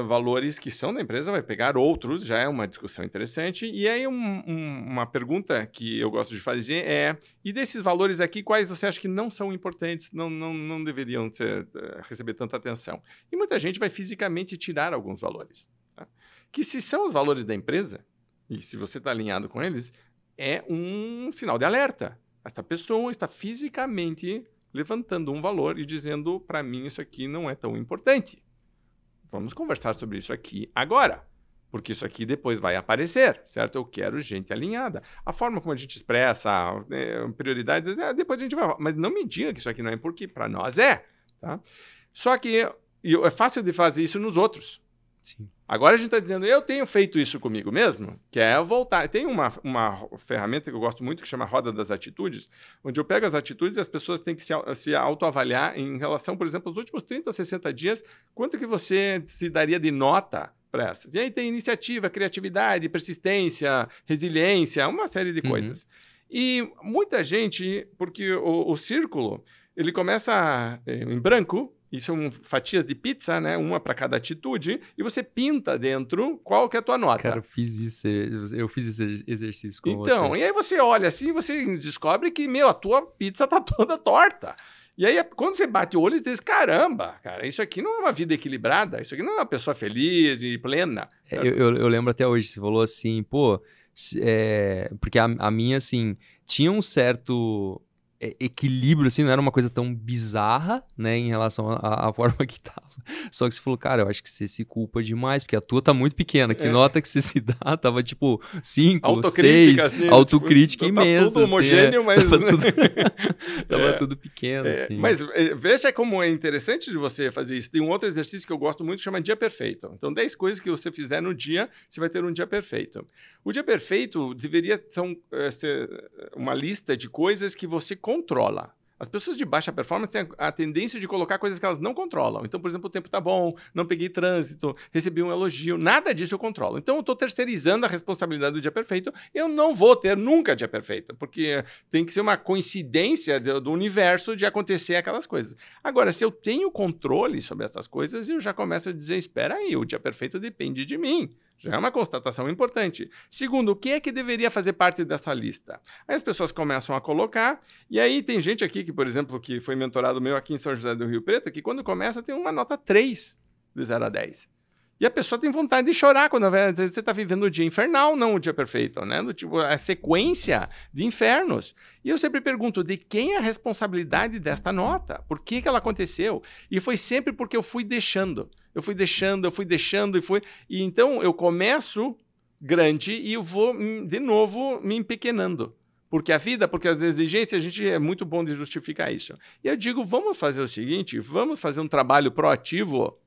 S1: valores que são da empresa, vai pegar outros, já é uma discussão interessante. E aí uma pergunta que eu gosto de fazer é, e desses valores aqui, quais você acha que não são importantes, não deveriam receber tanta atenção? E muita gente vai fisicamente tirar alguns valores. Tá? Que se são os valores da empresa, e se você está alinhado com eles, é um sinal de alerta. Esta pessoa está fisicamente levantando um valor e dizendo, para mim, isso aqui não é tão importante. Vamos conversar sobre isso aqui agora, porque isso aqui depois vai aparecer, certo? Eu quero gente alinhada. A forma como a gente expressa prioridades, depois a gente vai... Mas não me diga que isso aqui não é, porque para nós é. Tá? Só que é fácil de fazer isso nos outros.
S2: Sim.
S1: Agora a gente está dizendo, eu tenho feito isso comigo mesmo, que é voltar. Tem uma ferramenta que eu gosto muito que chama Roda das Atitudes, onde eu pego as atitudes e as pessoas têm que se autoavaliar em relação, por exemplo, aos últimos 30, 60 dias, quanto que você se daria de nota para essas. E aí tem iniciativa, criatividade, persistência, resiliência, uma série de coisas. E muita gente, porque o círculo, ele começa em branco, e são fatias de pizza, né? Uma para cada atitude, e você pinta dentro qual que é a tua nota.
S2: Cara, eu fiz esse exercício com você.
S1: Então, e aí você olha assim, você descobre que, a tua pizza tá toda torta. E aí, quando você bate o olho, você diz, caramba, cara, isso aqui não é uma vida equilibrada, isso aqui não é uma pessoa feliz e plena.
S2: Eu lembro até hoje, você falou assim, porque a minha, assim, tinha um certo... equilíbrio, assim, não era uma coisa tão bizarra, né, em relação à forma que tava. Só que você falou, cara, eu acho que você se culpa demais, porque a tua tá muito pequena. Que nota que você se dá? Tava, tipo, 5, 6,
S1: assim,
S2: autocrítica
S1: tipo,
S2: imensa.
S1: Tá tudo homogêneo,
S2: assim,
S1: mas...
S2: Tava tudo pequeno, assim.
S1: Mas veja como é interessante de você fazer isso. Tem um outro exercício que eu gosto muito, que chama Dia Perfeito. Então, 10 coisas que você fizer no dia, você vai ter um dia perfeito. O dia perfeito deveria ser uma lista de coisas que você controla. As pessoas de baixa performance têm a tendência de colocar coisas que elas não controlam. Então, por exemplo, o tempo tá bom, não peguei trânsito, recebi um elogio, nada disso eu controlo. Então, eu estou terceirizando a responsabilidade do dia perfeito. Eu não vou ter nunca dia perfeito, porque tem que ser uma coincidência do universo de acontecer aquelas coisas. Agora, se eu tenho controle sobre essas coisas, eu já começo a dizer, espera aí, o dia perfeito depende de mim. Já é uma constatação importante. Segundo, o que é que deveria fazer parte dessa lista? Aí as pessoas começam a colocar, e aí tem gente aqui que, por exemplo, que foi mentorado meu aqui em São José do Rio Preto, que quando começa tem uma nota 3 de 0 a 10. E a pessoa tem vontade de chorar quando você está vivendo o dia infernal, não o dia perfeito, né? Tipo, a sequência de infernos. E eu sempre pergunto, de quem é a responsabilidade desta nota? Por que ela aconteceu? E foi sempre porque eu fui deixando. Eu fui deixando, E então eu começo grande e eu vou, de novo, me empequenando. Porque a vida, porque as exigências, a gente é muito bom de justificar isso. E eu digo, vamos fazer o seguinte, vamos fazer um trabalho proativo,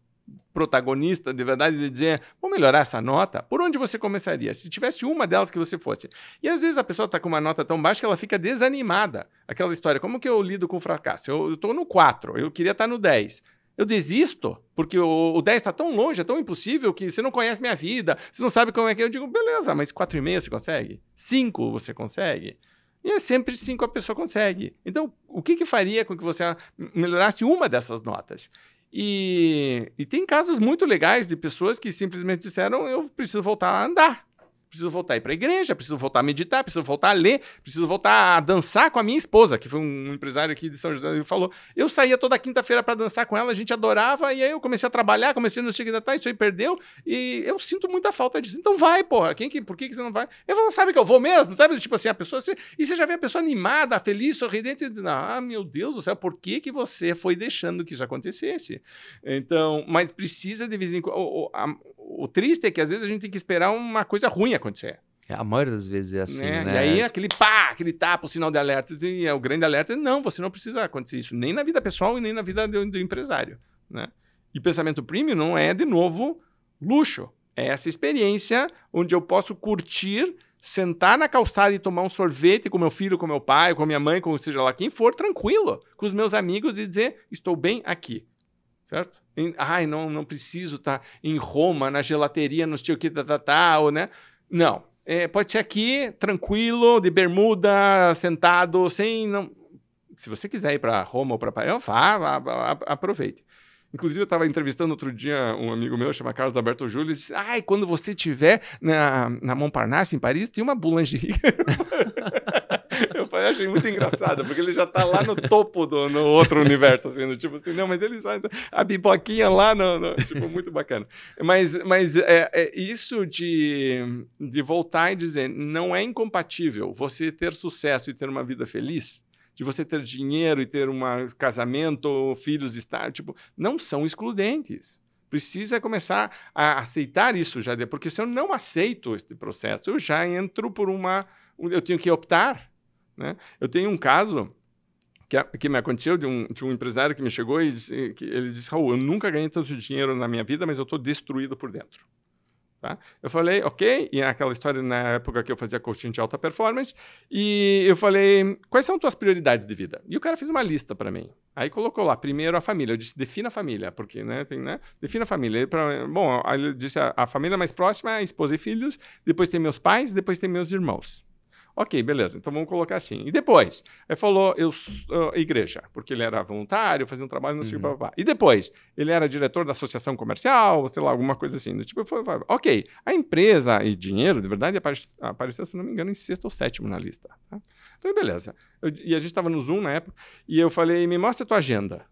S1: protagonista, de verdade, de dizer, vou melhorar essa nota, por onde você começaria? Se tivesse uma delas que você fosse. E às vezes a pessoa está com uma nota tão baixa que ela fica desanimada. Aquela história, como que eu lido com o fracasso? Eu estou no 4, eu queria estar no 10. Eu desisto, porque o 10 está tão longe, é tão impossível que você não conhece minha vida, você não sabe como é que é. Eu digo, beleza, mas 4,5 você consegue? 5 você consegue? E é sempre 5 a pessoa consegue. Então, o que faria com que você melhorasse uma dessas notas? E tem casos muito legais de pessoas que simplesmente disseram, eu preciso voltar a andar. Preciso voltar a ir para a igreja, preciso voltar a meditar, preciso voltar a ler, preciso voltar a dançar com a minha esposa, que foi um empresário aqui de São José, ele falou, eu saía toda quinta-feira para dançar com ela, a gente adorava, e aí eu comecei a trabalhar, comecei no seguinte, isso aí perdeu, e eu sinto muita falta disso. Então vai, porra, por que você não vai? Eu falo, sabe que eu vou mesmo? Sabe, tipo assim, a pessoa, e você já vê a pessoa animada, feliz, sorridente, e diz, meu Deus do céu, por que você foi deixando que isso acontecesse? Então, mas precisa de vez em quando, o triste é que às vezes a gente tem que esperar uma coisa ruim acontecer.
S2: A maioria das vezes é assim, né?
S1: E aí aquele tapa, o sinal de alerta, e é o grande alerta, não, você não precisa acontecer isso, nem na vida pessoal e nem na vida do empresário, né? E pensamento premium não é, de novo, luxo. É essa experiência onde eu posso curtir, sentar na calçada e tomar um sorvete com meu filho, com meu pai, com minha mãe, com seja lá quem for, tranquilo, com os meus amigos e dizer, estou bem aqui. Certo? Não preciso estar em Roma, na gelateria, não sei o que, ou, né? Não. Pode ser aqui, tranquilo, de bermuda, sentado, sem... Não... Se você quiser ir para Roma ou para Paris, aproveite. Inclusive, eu estava entrevistando outro dia um amigo meu, chama Carlos Alberto Júlio, e disse, quando você estiver na Montparnasse, em Paris, tem uma boulangerie. Eu achei muito engraçado, porque ele já está lá no topo no outro universo, assim, tipo assim, não, mas ele só... A pipoquinha lá, tipo, muito bacana. Mas isso de voltar e dizer, não é incompatível você ter sucesso e ter uma vida feliz, de você ter dinheiro e ter um casamento, filhos, tipo, não são excludentes. Precisa começar a aceitar isso já, porque se eu não aceito este processo, eu já entro por eu tenho que optar, né? Eu tenho um caso que me aconteceu de um empresário que me chegou e ele disse, Raul, eu nunca ganhei tanto dinheiro na minha vida, mas eu estou destruído por dentro. Tá? Eu falei, ok, e aquela história na época que eu fazia coaching de alta performance, e eu falei, quais são tuas prioridades de vida? E o cara fez uma lista para mim. Aí colocou lá, primeiro a família. Eu disse, defina a família, porque, né, defina a família. Aí ele disse, a família mais próxima é a esposa e filhos, depois tem meus pais, depois tem meus irmãos. Ok, beleza, então vamos colocar assim. E depois, ele falou, igreja, porque ele era voluntário, fazia um trabalho, não sei o que, E depois, ele era diretor da associação comercial, sei lá, alguma coisa assim. Tipo, ok, a empresa e dinheiro, de verdade, apareceu, se não me engano, em 6º ou 7º na lista. Tá? Falei, beleza. E a gente estava no Zoom na época, e eu falei, me mostra a tua agenda.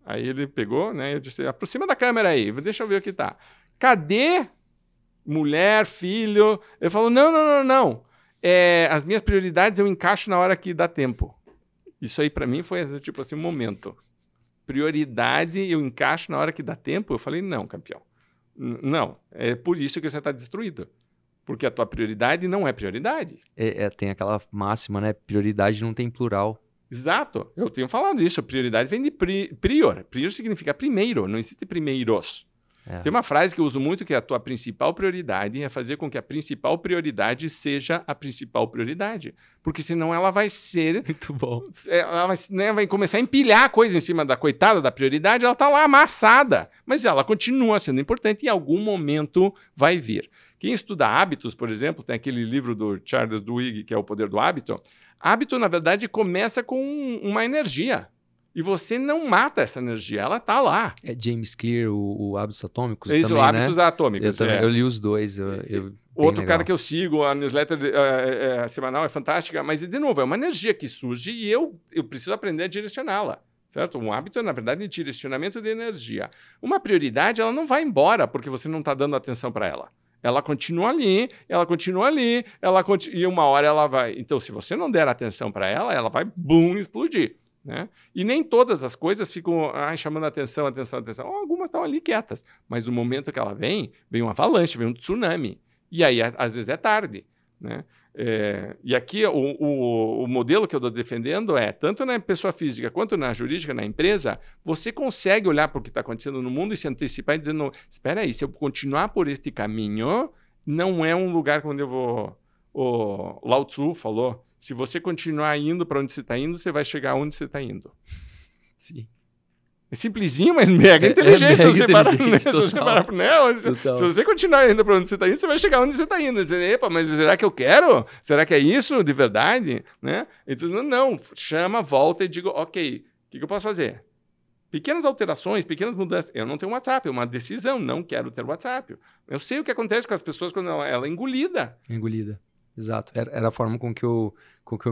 S1: Aí ele pegou, né, eu disse, aproxima da câmera aí, deixa eu ver o que tá. Cadê mulher, filho? Ele falou, não. As minhas prioridades eu encaixo na hora que dá tempo. Isso aí para mim foi tipo assim, um momento. Prioridade eu encaixo na hora que dá tempo. Eu falei, não, campeão. Não, é por isso que você está destruído. Porque a tua prioridade não é prioridade.
S2: Tem aquela máxima, né? Prioridade não tem plural.
S1: Exato. Eu tenho falado isso. A prioridade vem de prior. Prior significa primeiro. Não existe primeiros. Tem uma frase que eu uso muito que é a tua principal prioridade é fazer com que a principal prioridade seja a principal prioridade. Porque senão ela vai ser...
S2: Muito bom.
S1: Ela vai, né, vai começar a empilhar coisa em cima da coitada da prioridade, ela tá lá amassada. Mas ela continua sendo importante e em algum momento vai vir. Quem estuda hábitos, por exemplo, tem aquele livro do Charles Duhigg, que é O Poder do Hábito. Hábito, na verdade, começa com uma energia. E você não mata essa energia, ela tá lá.
S2: É James Clear, o Hábitos Atômicos
S1: Isso,
S2: também,
S1: Hábitos
S2: né?
S1: Atômicos.
S2: Eu li os dois.
S1: Outro cara que eu sigo, a newsletter semanal é fantástica, mas, de novo, é uma energia que surge e eu preciso aprender a direcioná-la. Certo? Um hábito é, na verdade, de direcionamento de energia. Uma prioridade, ela não vai embora porque você não está dando atenção para ela. Ela continua ali, e uma hora ela vai... Então, se você não der atenção para ela, ela vai, bum, explodir. Né? E nem todas as coisas ficam chamando atenção. Algumas estão ali quietas, mas no momento que ela vem uma avalanche, vem um tsunami. E aí, às vezes, é tarde. Né? E aqui, o modelo que eu estou defendendo é, tanto na pessoa física quanto na jurídica, na empresa, você consegue olhar para o que está acontecendo no mundo e se antecipar e dizer, não, espera aí, se eu continuar por este caminho, não é um lugar onde eu vou... O Lao Tzu falou, se você continuar indo para onde você está indo, você vai chegar onde você está indo.
S2: Sim.
S1: É simplesinho, mas mega inteligente. Se você continuar indo para onde você está indo, você vai chegar onde você está indo. Dizer, epa, mas será que eu quero? Será que é isso de verdade? Né? Então, não, chama, volta e digo, ok, o que eu posso fazer? Pequenas alterações, pequenas mudanças. Eu não tenho WhatsApp, é uma decisão, não quero ter WhatsApp. Eu sei o que acontece com as pessoas quando ela é engolida.
S2: Engolida. Exato, era a forma com que eu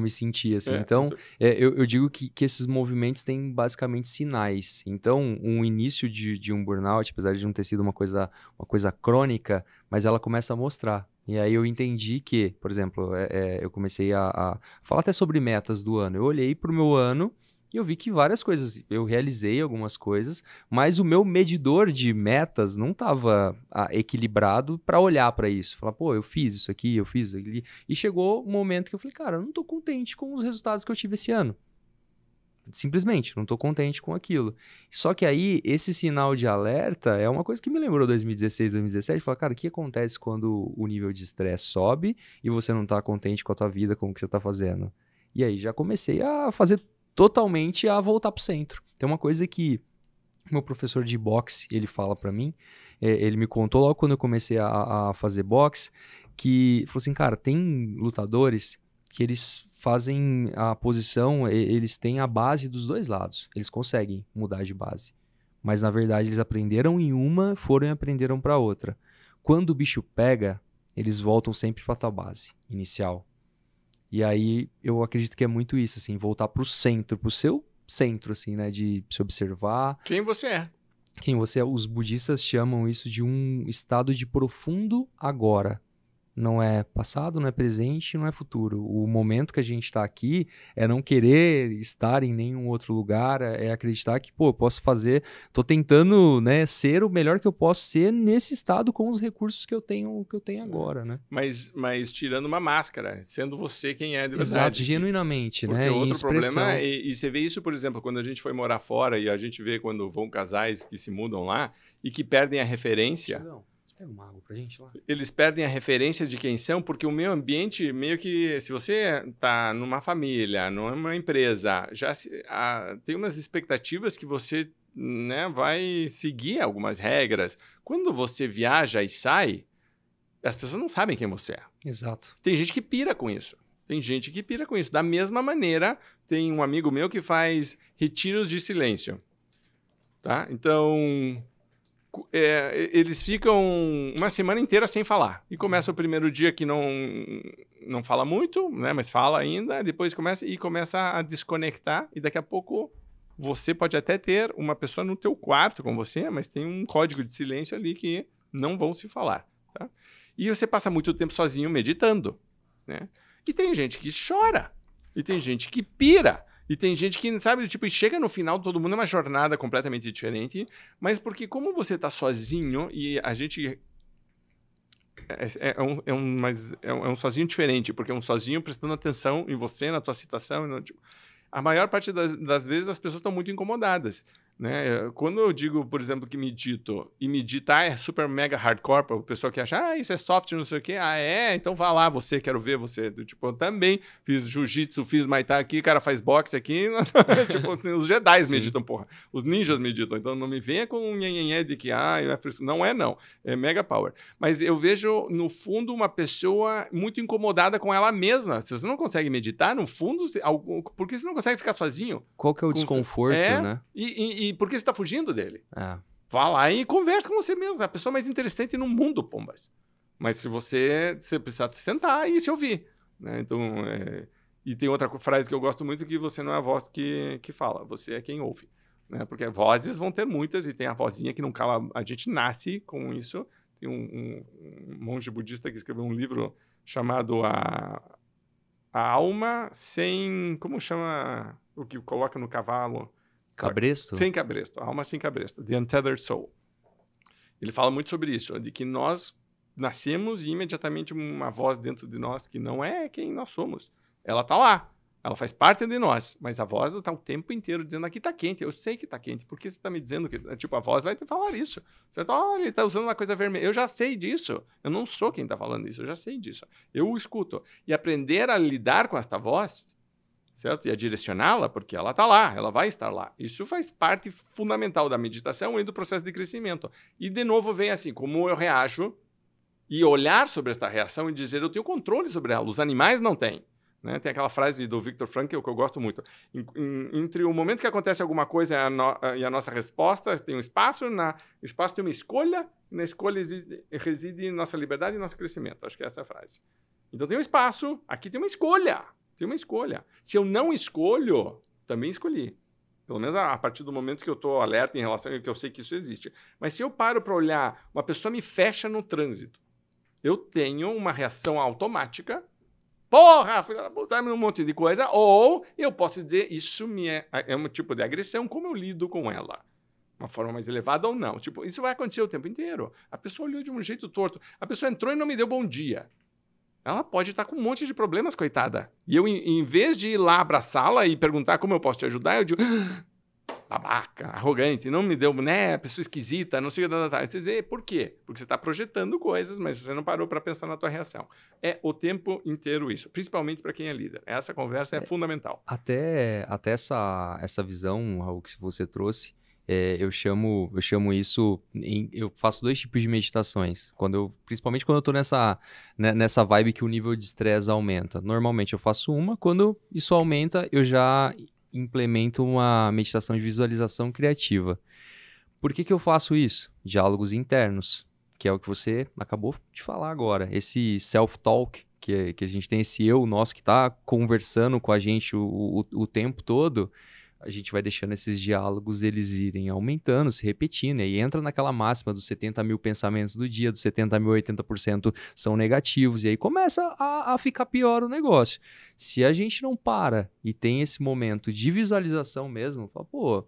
S2: me sentia, assim. Então, eu digo que esses movimentos têm basicamente sinais. Então, um início de um burnout, apesar de não ter sido uma coisa crônica, mas ela começa a mostrar. E aí eu entendi que, por exemplo, eu comecei a falar até sobre metas do ano. Eu olhei para o meu ano e eu vi que várias coisas, eu realizei algumas coisas, mas o meu medidor de metas não estava equilibrado para olhar para isso. Falar, pô, eu fiz isso aqui, eu fiz isso aqui. E chegou um momento que eu falei, cara, eu não estou contente com os resultados que eu tive esse ano. Simplesmente, não estou contente com aquilo. Só que aí, esse sinal de alerta é uma coisa que me lembrou 2016, 2017. Falar, cara, o que acontece quando o nível de estresse sobe e você não está contente com a tua vida, com o que você está fazendo? E aí, já comecei a fazer totalmente a voltar pro centro. Tem uma coisa que meu professor de boxe, ele fala para mim, ele me contou logo quando eu comecei a fazer boxe, que falou assim, cara, tem lutadores que eles fazem a posição, eles têm a base dos dois lados, eles conseguem mudar de base, mas na verdade eles aprenderam em uma, foram e aprenderam para outra. Quando o bicho pega, eles voltam sempre para a tua base inicial. E aí, eu acredito que é muito isso, assim, voltar pro centro, pro seu centro, assim, né, de se observar.
S1: Quem você é.
S2: Quem você é. Os budistas chamam isso de um estado de profundo agora. Não é passado, não é presente, não é futuro. O momento que a gente está aqui é não querer estar em nenhum outro lugar, é acreditar que, pô, eu posso fazer, tô tentando, né, ser o melhor que eu posso ser nesse estado com os recursos que eu tenho agora, né?
S1: Mas tirando uma máscara, sendo você quem é de verdade.
S2: Exato, genuinamente,
S1: porque
S2: né?
S1: Outro
S2: em expressão.
S1: problema, e você vê isso, por exemplo, quando a gente foi morar fora e a gente vê quando vão casais que se mudam lá e que perdem a referência.
S2: Pega uma água pra gente lá.
S1: Eles perdem a referência de quem são, porque o meio ambiente, meio que, se você está numa família, numa empresa, já tem umas expectativas que você, né, vai seguir algumas regras. Quando você viaja e sai, as pessoas não sabem quem você é.
S2: Exato.
S1: Tem gente que pira com isso. Da mesma maneira, tem um amigo meu que faz retiros de silêncio. Tá? Então... eles ficam uma semana inteira sem falar. E começa o primeiro dia que não fala muito, né, mas fala ainda, depois começa a desconectar, e daqui a pouco você pode até ter uma pessoa no teu quarto com você, mas tem um código de silêncio ali que não vão se falar. Tá? E você passa muito tempo sozinho meditando. Né? E tem gente que chora, e tem gente que pira. E tem gente que, sabe, tipo, chega no final, todo mundo é uma jornada completamente diferente, mas porque como você está sozinho e a gente... É um sozinho diferente, porque é um sozinho prestando atenção em você, na tua situação. Tipo, a maior parte das vezes as pessoas estão muito incomodadas. Né? Quando eu digo, por exemplo, que medito, e meditar é super mega hardcore, para o pessoal que acha, isso é soft, não sei o quê, então vá lá, você, quero ver você. Tipo, eu também fiz jiu-jitsu, fiz Muay Thai aqui, o cara faz boxe aqui, tipo, os Jedis meditam, porra, os ninjas meditam, então não me venha com um nhenhenhé de que, não, é mega power. Mas eu vejo, no fundo, uma pessoa muito incomodada com ela mesma. Se você não consegue meditar, no fundo, por que você não consegue ficar sozinho?
S2: Qual que é o desconforto, né?
S1: E por que você está fugindo dele?
S2: É.
S1: Vá lá e conversa com você mesmo. É a pessoa mais interessante no mundo, pombas. Mas se você precisa sentar e se ouvir. Né? Então, e tem outra frase que eu gosto muito, que você não é a voz que fala, você é quem ouve. Né? Porque vozes vão ter muitas, e tem a vozinha que não cala. A gente nasce com isso. Tem um monge budista que escreveu um livro chamado A Alma Sem... Como chama o que coloca no cavalo?
S2: Cabresto?
S1: Sem cabresto. A alma sem cabresto. The Untethered Soul. Ele fala muito sobre isso, de que nós nascemos e imediatamente uma voz dentro de nós que não é quem nós somos. Ela está lá. Ela faz parte de nós. Mas a voz está o tempo inteiro dizendo, aqui está quente. Eu sei que está quente. Por que você está me dizendo que... Tipo, a voz vai te falar isso. Você ele está usando uma coisa vermelha. Eu já sei disso. Eu não sou quem está falando isso. Eu já sei disso. Eu o escuto. E aprender a lidar com esta voz... certo? E a direcioná-la, porque ela está lá, ela vai estar lá. Isso faz parte fundamental da meditação e do processo de crescimento. E, de novo, vem assim, como eu reajo, e olhar sobre esta reação e dizer, eu tenho controle sobre ela, os animais não têm. Né? Tem aquela frase do Viktor Frankl que eu gosto muito. Entre o momento que acontece alguma coisa e a nossa resposta, tem um espaço, o espaço tem uma escolha, e na escolha reside nossa liberdade e nosso crescimento. Acho que essa é a frase. Então tem um espaço, aqui tem uma escolha. Tem uma escolha. Se eu não escolho, também escolhi. Pelo menos a partir do momento que eu estou alerta em relação a que eu sei que isso existe. Mas se eu paro para olhar, uma pessoa me fecha no trânsito, eu tenho uma reação automática. Porra, fui lá botar um monte de coisa. Ou eu posso dizer, isso é um tipo de agressão, como eu lido com ela? Uma forma mais elevada ou não? Tipo, isso vai acontecer o tempo inteiro. A pessoa olhou de um jeito torto. A pessoa entrou e não me deu bom dia. Ela pode estar com um monte de problemas, coitada. E eu, em vez de ir lá abraçá-la e perguntar como eu posso te ajudar, eu digo, babaca, arrogante, não me deu, né, pessoa esquisita, não sei o que. Você diz, por quê? Porque você está projetando coisas, mas você não parou para pensar na tua reação. É o tempo inteiro isso, principalmente para quem é líder. Essa conversa é fundamental.
S2: Até essa visão, Raul, que você trouxe, eu chamo isso... eu faço 2 tipos de meditações. Principalmente quando eu tô nessa vibe que o nível de estresse aumenta. Normalmente eu faço uma, quando isso aumenta, eu já implemento uma meditação de visualização criativa. Por que eu faço isso? Diálogos internos, que é o que você acabou de falar agora. Esse self-talk, que a gente tem, esse eu nosso que está conversando com a gente o tempo todo, a gente vai deixando esses diálogos eles irem aumentando, se repetindo, e entra naquela máxima dos 70 mil pensamentos do dia, dos 70 mil, 80% são negativos, e aí começa a ficar pior o negócio. Se a gente não para e tem esse momento de visualização mesmo, fala,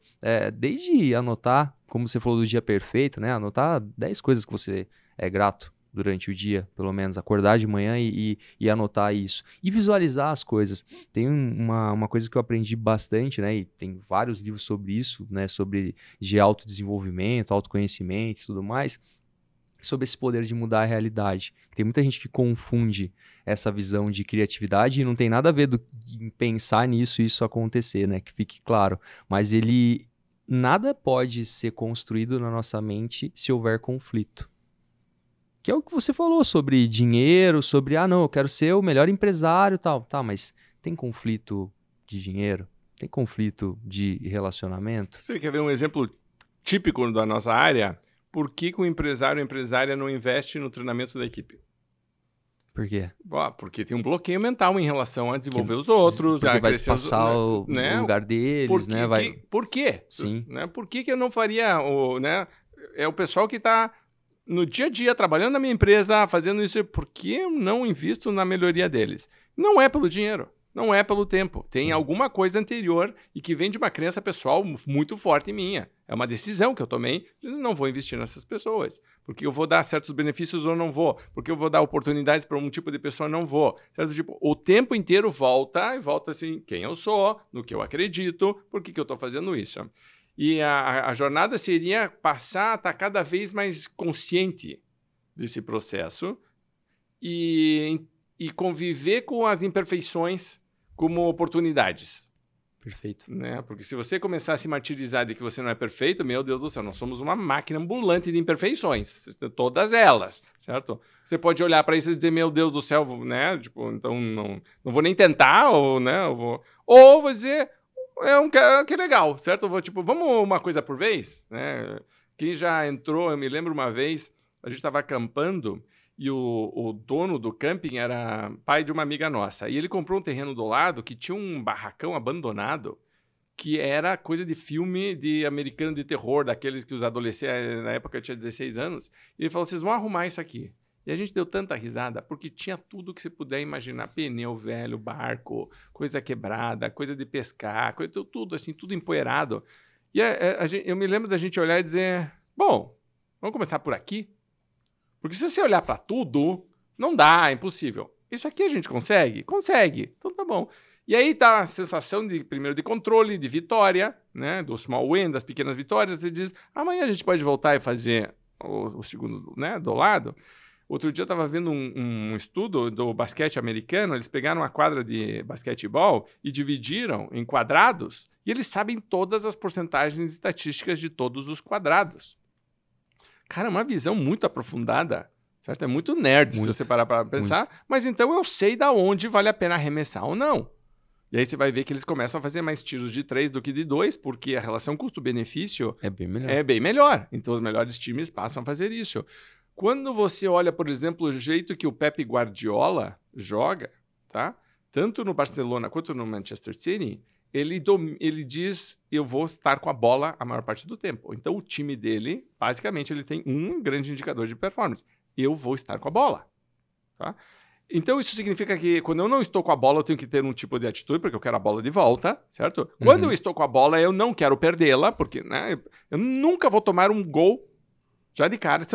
S2: desde anotar, como você falou do dia perfeito, né? Anotar 10 coisas que você é grato durante o dia, pelo menos, acordar de manhã e anotar isso. E visualizar as coisas. Tem uma coisa que eu aprendi bastante, né? E tem vários livros sobre isso, né? De autodesenvolvimento, autoconhecimento e tudo mais, sobre esse poder de mudar a realidade. Tem muita gente que confunde essa visão de criatividade e não tem nada a ver em pensar nisso e isso acontecer, né? Que fique claro. Mas nada pode ser construído na nossa mente se houver conflito. Que é o que você falou sobre dinheiro, sobre, não, eu quero ser o melhor empresário e tal. Tá, mas tem conflito de dinheiro? Tem conflito de relacionamento?
S1: Você quer ver um exemplo típico da nossa área? Por que o empresário ou empresária não investe no treinamento da equipe?
S2: Por quê?
S1: Porque tem um bloqueio mental em relação a desenvolver os outros,
S2: a vai passar o lugar deles, né?
S1: Por quê?
S2: Sim.
S1: Né? Por que eu não faria... É o pessoal que está no dia a dia, trabalhando na minha empresa, fazendo isso, por que eu não invisto na melhoria deles? Não é pelo dinheiro, não é pelo tempo. Tem alguma coisa anterior e que vem de uma crença pessoal muito forte minha. É uma decisão que eu tomei, não vou investir nessas pessoas. Porque eu vou dar certos benefícios ou não vou. Porque eu vou dar oportunidades para um tipo de pessoa, não vou. Certo? Tipo, o tempo inteiro volta assim, quem eu sou, no que eu acredito, por que eu estou fazendo isso. E a jornada seria passar a estar cada vez mais consciente desse processo e conviver com as imperfeições como oportunidades.
S2: Perfeito.
S1: Né? Porque se você começar a se martirizar de que você não é perfeito, meu Deus do céu, nós somos uma máquina ambulante de imperfeições, todas elas, certo? Você pode olhar para isso e dizer, meu Deus do céu, né? Tipo, então não vou nem tentar, ou, né? Ou vou dizer, que legal, certo? Eu vou, tipo, vamos uma coisa por vez, né? Quem já entrou, eu me lembro uma vez, a gente estava acampando e o dono do camping era pai de uma amiga nossa. E ele comprou um terreno do lado que tinha um barracão abandonado que era coisa de filme de americano de terror, daqueles que os adolescentes, na época eu tinha 16 anos. E ele falou, vocês vão arrumar isso aqui. E a gente deu tanta risada, porque tinha tudo que você puder imaginar. Pneu velho, barco, coisa quebrada, coisa de pescar, tudo assim, tudo empoeirado. E eu me lembro da gente olhar e dizer, bom, vamos começar por aqui? Porque se você olhar para tudo, não dá, é impossível. Isso aqui a gente consegue? Consegue. Então tá bom. E aí tá a sensação primeiro de controle, de vitória, né? Do small win, das pequenas vitórias. Você diz, amanhã a gente pode voltar e fazer o segundo, né? Do lado. Outro dia eu estava vendo um estudo do basquete americano. Eles pegaram uma quadra de basquetebol e dividiram em quadrados. E eles sabem todas as porcentagens estatísticas de todos os quadrados. Cara, é uma visão muito aprofundada, certo? É muito nerd, se você parar para pensar. Muito. Mas então eu sei da onde vale a pena arremessar ou não. E aí você vai ver que eles começam a fazer mais tiros de 3 do que de 2, porque a relação custo-benefício
S2: é
S1: bem melhor. Então os melhores times passam a fazer isso. Quando você olha, por exemplo, o jeito que o Pep Guardiola joga, tá? Tanto no Barcelona quanto no Manchester City, ele diz, eu vou estar com a bola a maior parte do tempo. Então, o time dele, basicamente, ele tem um grande indicador de performance. Eu vou estar com a bola. Tá? Então, isso significa que quando eu não estou com a bola, eu tenho que ter um tipo de atitude, porque eu quero a bola de volta, certo? Quando eu estou com a bola, eu não quero perdê-la, porque né, eu nunca vou tomar um gol já de cara, se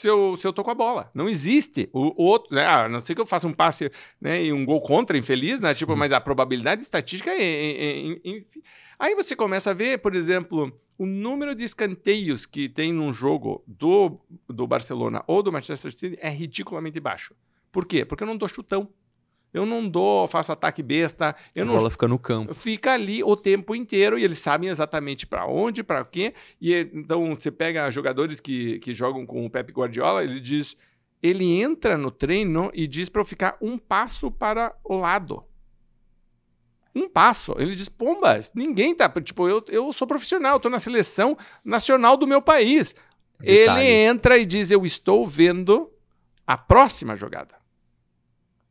S1: eu tô com a bola. Não existe. O outro, né? A não ser que eu faça um passe, né, e um gol contra, infeliz, né? Tipo, mas a probabilidade estatística Aí você começa a ver, por exemplo, o número de escanteios que tem num jogo do Barcelona ou do Manchester City é ridiculamente baixo. Por quê? Porque eu não dou chutão. Eu não faço ataque besta.
S2: A bola fica no campo.
S1: Fica ali o tempo inteiro e eles sabem exatamente para onde, para quê. E então você pega jogadores que jogam com o Pep Guardiola, ele entra no treino e diz para eu ficar um passo para o lado. Um passo. Ele diz, pombas, ninguém tá... Tipo, eu sou profissional, eu tô na seleção nacional do meu país. Detalhe. Ele entra e diz, eu estou vendo a próxima jogada.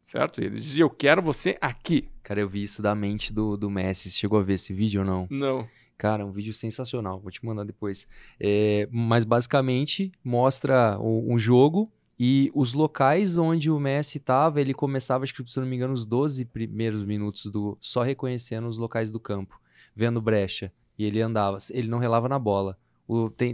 S1: Certo? Ele dizia, eu quero você aqui.
S2: Cara, eu vi isso da mente do Messi. Você chegou a ver esse vídeo ou não?
S1: Não.
S2: Cara, um vídeo sensacional. Vou te mandar depois. Mas basicamente mostra um jogo e os locais onde o Messi estava, ele começava, acho que se não me engano, os 12 primeiros minutos só reconhecendo os locais do campo, vendo brecha. E ele andava, ele não relava na bola.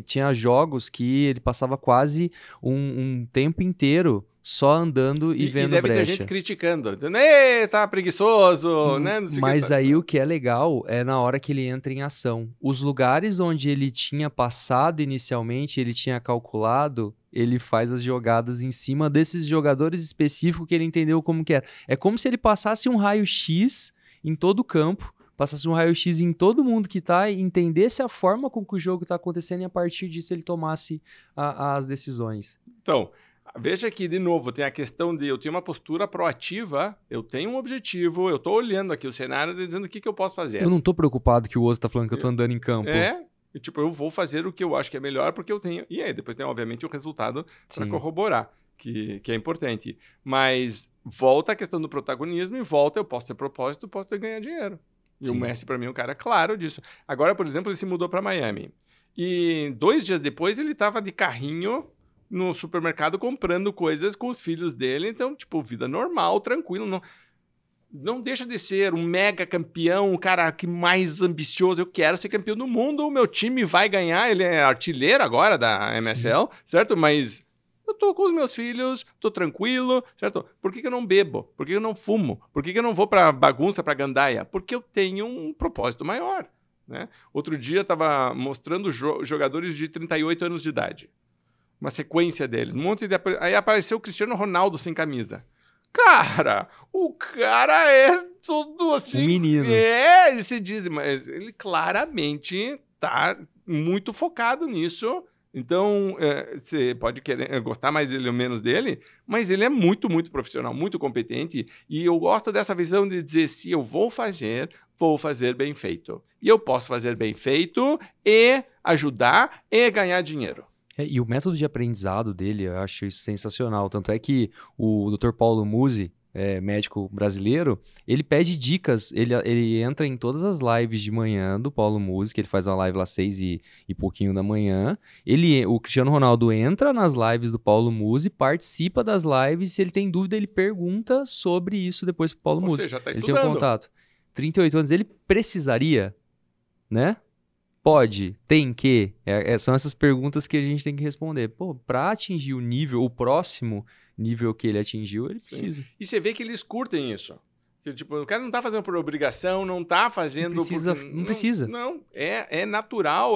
S2: Tinha jogos que ele passava quase um tempo inteiro só andando e vendo brecha.
S1: E deve ter gente criticando. Ei, tá preguiçoso, né? Não sei
S2: Mas aí o que é legal é na hora que ele entra em ação. Os lugares onde ele tinha passado inicialmente, ele tinha calculado, ele faz as jogadas em cima desses jogadores específicos que ele entendeu como que era. É como se ele passasse um raio-x em todo o campo, passasse um raio-x em todo mundo que tá, e entendesse a forma com que o jogo tá acontecendo e a partir disso ele tomasse as decisões.
S1: Então, veja que, de novo, tem a questão de eu tenho uma postura proativa, eu tenho um objetivo, eu tô olhando aqui o cenário e dizendo o que eu posso fazer.
S2: Eu não tô preocupado que o outro tá falando que eu tô andando em campo.
S1: Eu vou fazer o que eu acho que é melhor porque eu tenho... E aí, depois tem, obviamente, o resultado para corroborar, que é importante. Mas volta a questão do protagonismo e volta, eu posso ter propósito, posso ter ganhar dinheiro. E o Messi, para mim, é um cara claro disso. Agora, por exemplo, ele se mudou para Miami. E 2 dias depois, ele estava de carrinho no supermercado comprando coisas com os filhos dele. Então, tipo, vida normal, tranquilo. Não deixa de ser um mega campeão, um cara que mais ambicioso. Eu quero ser campeão do mundo, o meu time vai ganhar. Ele é artilheiro agora da MSL, certo? Mas... eu tô com os meus filhos, tô tranquilo, certo? Por que eu não bebo? Por que eu não fumo? Por que eu não vou pra bagunça, pra gandaia? Porque eu tenho um propósito maior, né? Outro dia estava mostrando jogadores de 38 anos de idade. Uma sequência deles. Um monte de... Aí apareceu o Cristiano Ronaldo sem camisa. Cara, o cara é tudo assim...
S2: Um menino.
S1: É, se diz, mas ele claramente tá muito focado nisso. Então, você pode querer gostar mais dele ou menos dele, mas ele é muito, muito profissional, muito competente. E eu gosto dessa visão de dizer, se eu vou fazer bem feito. E eu posso fazer bem feito e ajudar e ganhar dinheiro.
S2: E o método de aprendizado dele, eu acho isso sensacional. Tanto é que o Dr. Paulo Musi, médico brasileiro, ele pede dicas, ele entra em todas as lives de manhã do Paulo Musi, que ele faz uma live lá 6 e pouquinho da manhã. O Cristiano Ronaldo entra nas lives do Paulo Musi, participa das lives, se ele tem dúvida, ele pergunta sobre isso depois pro Paulo Musi.
S1: Você já tá
S2: ele
S1: estudando.
S2: tem um contato. 38 anos, ele precisaria, né? Pode, tem que, são essas perguntas que a gente tem que responder. Pô, para atingir o próximo nível que ele atingiu, ele precisa.
S1: Sim. E você vê que eles curtem isso. Que, tipo, o cara não tá fazendo por obrigação, não tá fazendo...
S2: Não precisa.
S1: Não, é natural,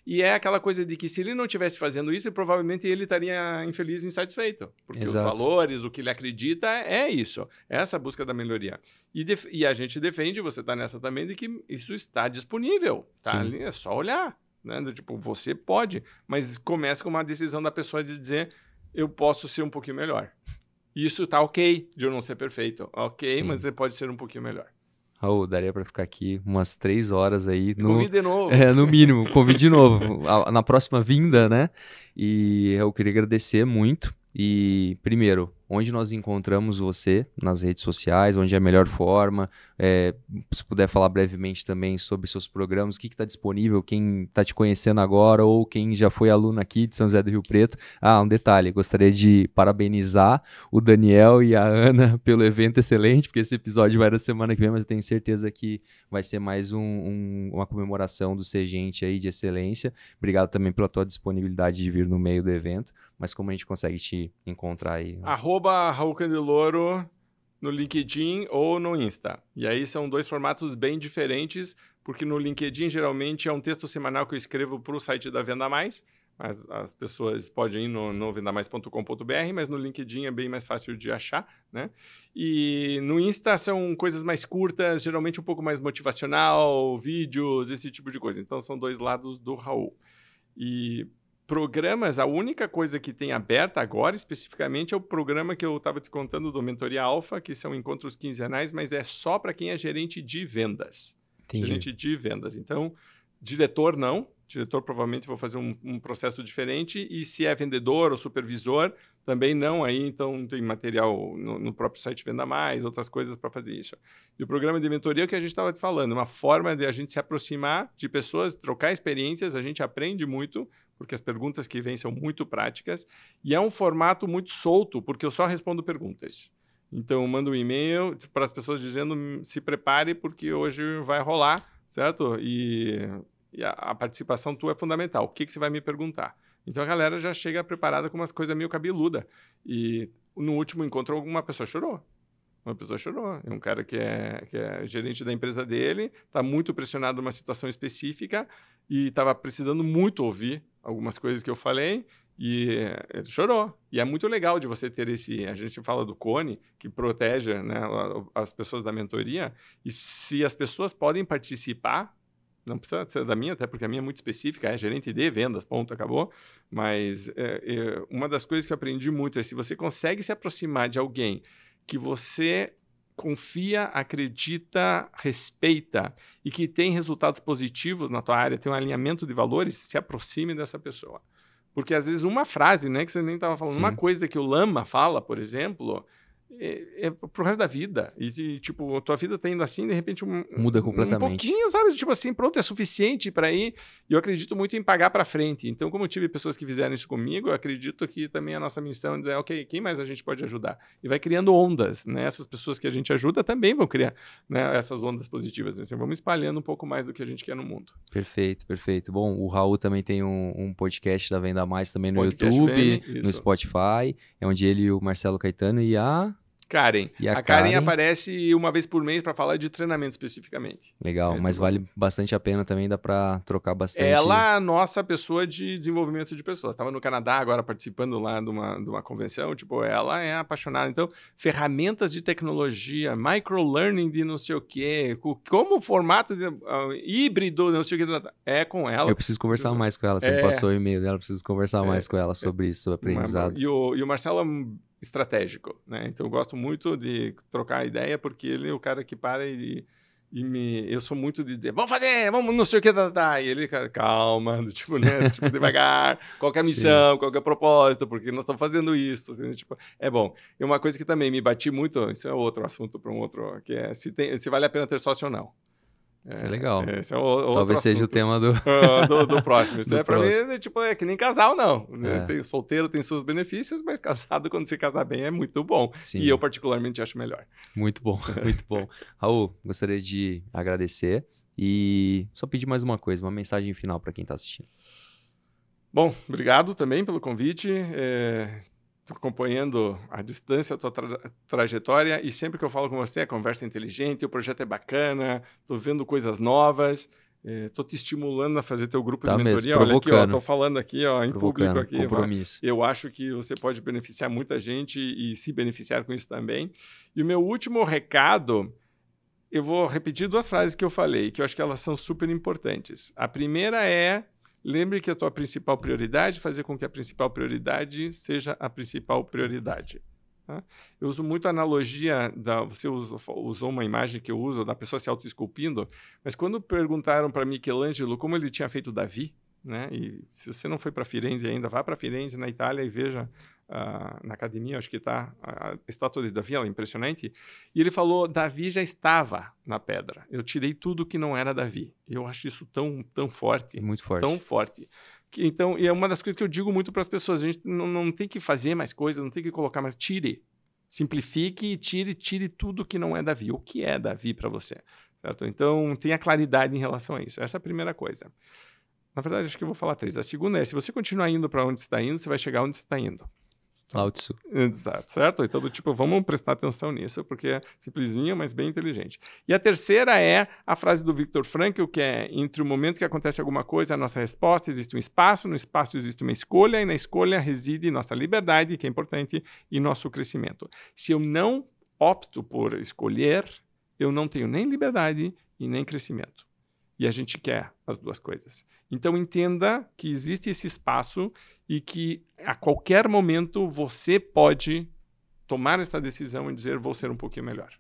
S1: e é aquela coisa de que se ele não estivesse fazendo isso, provavelmente ele estaria infeliz e insatisfeito. Porque
S2: Exato.
S1: Os valores, o que ele acredita é isso. É essa busca da melhoria. E a gente defende, você tá nessa também, de que isso está disponível. Tá ali, é só olhar. Né? Tipo, você pode, mas começa com uma decisão da pessoa de dizer, eu posso ser um pouquinho melhor. Isso tá ok de eu não ser perfeito. Ok, sim, mas você pode ser um pouquinho melhor.
S2: Raul, daria para ficar aqui umas 3 horas aí.
S1: Convide de novo.
S2: No mínimo, convide de novo. Na próxima vinda, né? E eu queria agradecer muito. E, primeiro, onde nós encontramos você nas redes sociais, onde é a melhor forma, se puder falar brevemente também sobre seus programas, o que está disponível, quem está te conhecendo agora ou quem já foi aluno aqui de São José do Rio Preto. Um detalhe, gostaria de parabenizar o Daniel e a Ana pelo evento excelente, porque esse episódio vai na semana que vem, mas eu tenho certeza que vai ser mais uma comemoração do Ser Gente aí de excelência. Obrigado também pela tua disponibilidade de vir no meio do evento, mas como a gente consegue te encontrar aí?
S1: @Raul Candeloro no LinkedIn ou no Insta. E aí são 2 formatos bem diferentes, porque no LinkedIn geralmente é um texto semanal que eu escrevo para o site da Venda Mais, mas as pessoas podem ir no vendamais.com.br, mas no LinkedIn é bem mais fácil de achar, né? E no Insta são coisas mais curtas, geralmente um pouco mais motivacional, vídeos, esse tipo de coisa. Então são 2 lados do Raul. E programas, a única coisa que tem aberta agora, especificamente, é o programa que eu estava te contando do Mentoria Alpha, que são encontros quinzenais, mas é só para quem é gerente de vendas.
S2: Entendi.
S1: Gerente de vendas. Então, diretor não. Diretor provavelmente vou fazer um processo diferente. E se é vendedor ou supervisor, também não. Aí, então, tem material no próprio site Venda Mais, outras coisas para fazer isso. E o programa de mentoria é o que a gente estava te falando. Uma forma de a gente se aproximar de pessoas, trocar experiências. A gente aprende muito, porque as perguntas que vêm são muito práticas. E é um formato muito solto, porque eu só respondo perguntas. Então, eu mando um e-mail para as pessoas dizendo, se prepare, porque hoje vai rolar, certo? E a participação tua é fundamental. O que você vai me perguntar? Então, a galera já chega preparada com umas coisas meio cabeluda. E no último encontro, uma pessoa chorou. Uma pessoa chorou. É um cara que é gerente da empresa dele, está muito pressionado numa situação específica e estava precisando muito ouvir algumas coisas que eu falei e ele chorou. E é muito legal de você ter a gente fala do Cone, que protege, né, as pessoas da mentoria, e se as pessoas podem participar, não precisa ser da minha, até porque a minha é muito específica, é gerente de vendas, ponto, acabou. Mas uma das coisas que eu aprendi muito é se você consegue se aproximar de alguém que você confia, acredita, respeita e que tem resultados positivos na tua área, tem um alimento de valores, se aproxime dessa pessoa. Porque às vezes uma frase, né, que você nem estava falando,
S2: Sim.
S1: uma coisa que o Lama fala, por exemplo, é pro resto da vida. E, tipo, a tua vida tá indo assim, de repente
S2: muda completamente.
S1: Um pouquinho, sabe? Tipo assim, pronto, é suficiente para ir. E eu acredito muito em pagar para frente. Então, como eu tive pessoas que fizeram isso comigo, eu acredito que também a nossa missão é dizer, ok, quem mais a gente pode ajudar? E vai criando ondas, né? Essas pessoas que a gente ajuda também vão criar, né, essas ondas positivas. Assim, vamos espalhando um pouco mais do que a gente quer no mundo.
S2: Perfeito, perfeito. Bom, o Raul também tem um podcast da Venda Mais também no
S1: Podcast
S2: YouTube,
S1: Vene,
S2: no Spotify, é onde ele e o Marcelo Caetano e a
S1: Karen.
S2: E
S1: a Karen aparece uma vez por mês para falar de treinamento especificamente.
S2: Legal, mas vale bastante a pena também, dá para trocar bastante.
S1: Ela é a nossa pessoa de desenvolvimento de pessoas. Estava no Canadá agora participando lá de uma convenção, tipo, ela é apaixonada. Então, ferramentas de tecnologia, microlearning de não sei o quê, como formato híbrido, não sei o quê, é com ela.
S2: Eu preciso conversar mais com ela, você me passou o e-mail dela, eu preciso conversar mais com ela sobre isso, sobre aprendizado.
S1: E o Marcelo é estratégico, né? Então eu gosto muito de trocar ideia, porque ele é o cara que para eu sou muito de dizer, vamos fazer, vamos não sei o que, e ele, cara, calma, tipo, né? Tipo, devagar, qual que é a missão, qual que é o propósito, porque nós estamos fazendo isso, assim, tipo, é bom. E uma coisa que também me bati muito, isso é outro assunto para um outro, que é se vale a pena ter sócio ou não.
S2: Isso é legal.
S1: Esse é outro
S2: Talvez seja o tema do
S1: próximo. Isso pra mim é que nem casal, não. Solteiro tem seus benefícios, mas casado, quando se casar bem, é muito bom. Sim. E eu, particularmente, acho melhor.
S2: Muito bom, muito bom. Raul, gostaria de agradecer e só pedir mais uma coisa, uma mensagem final para quem está assistindo.
S1: Bom, obrigado também pelo convite. Estou acompanhando à distância a tua trajetória e sempre que eu falo com você, a conversa é inteligente, o projeto é bacana, estou vendo coisas novas, estou te estimulando a fazer teu grupo de mentoria. Olha aqui, estou falando aqui em público. Aqui,
S2: compromisso.
S1: Eu acho que você pode beneficiar muita gente e se beneficiar com isso também. E o meu último recado, eu vou repetir 2 frases que eu falei, que eu acho que elas são super importantes. A primeira é: lembre que a tua principal prioridade é fazer com que a principal prioridade seja a principal prioridade. Tá? Eu uso muito a analogia, você usou uma imagem que eu uso, da pessoa se autoesculpindo, mas quando perguntaram para Michelangelo como ele tinha feito Davi, né? E se você não foi para Firenze ainda, vá para Firenze, na Itália, e veja na academia, acho que está a estátua de Davi, ela é impressionante. E ele falou, Davi já estava na pedra. Eu tirei tudo que não era Davi. Eu acho isso tão forte.
S2: Muito forte.
S1: Tão forte. Então, e é uma das coisas que eu digo muito para as pessoas. A gente não tem que fazer mais coisas, não tem que colocar mais. Tire. Simplifique e tire tudo que não é Davi. O que é Davi para você? Certo? Então, tenha claridade em relação a isso. Essa é a primeira coisa. Na verdade, acho que eu vou falar 3. A segunda é, se você continuar indo para onde você está indo, você vai chegar onde você está indo.
S2: Lao Tzu.
S1: Exato, certo? Então, vamos prestar atenção nisso, porque é simplesinho, mas bem inteligente. E a terceira é a frase do Viktor Frankl, que é, entre o momento que acontece alguma coisa, a nossa resposta, existe um espaço, no espaço existe uma escolha, e na escolha reside nossa liberdade, que é importante, e nosso crescimento. Se eu não opto por escolher, eu não tenho nem liberdade e nem crescimento. E a gente quer as 2 coisas. Então, entenda que existe esse espaço e que a qualquer momento você pode tomar essa decisão e dizer, vou ser um pouquinho melhor.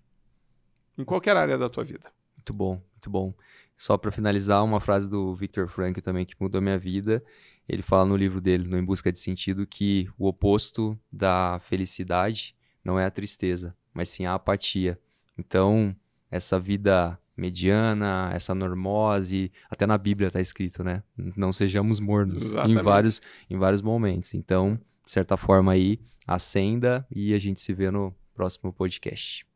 S1: Em qualquer área da tua vida.
S2: Muito bom, muito bom. Só para finalizar, uma frase do Viktor Frankl também que mudou minha vida. Ele fala no livro dele, no Em Busca de Sentido, que o oposto da felicidade não é a tristeza, mas sim a apatia. Então, essa vida mediana, essa normose, até na Bíblia está escrito, né? Não sejamos mornos em vários momentos. Então, de certa forma aí, acenda e a gente se vê no próximo podcast.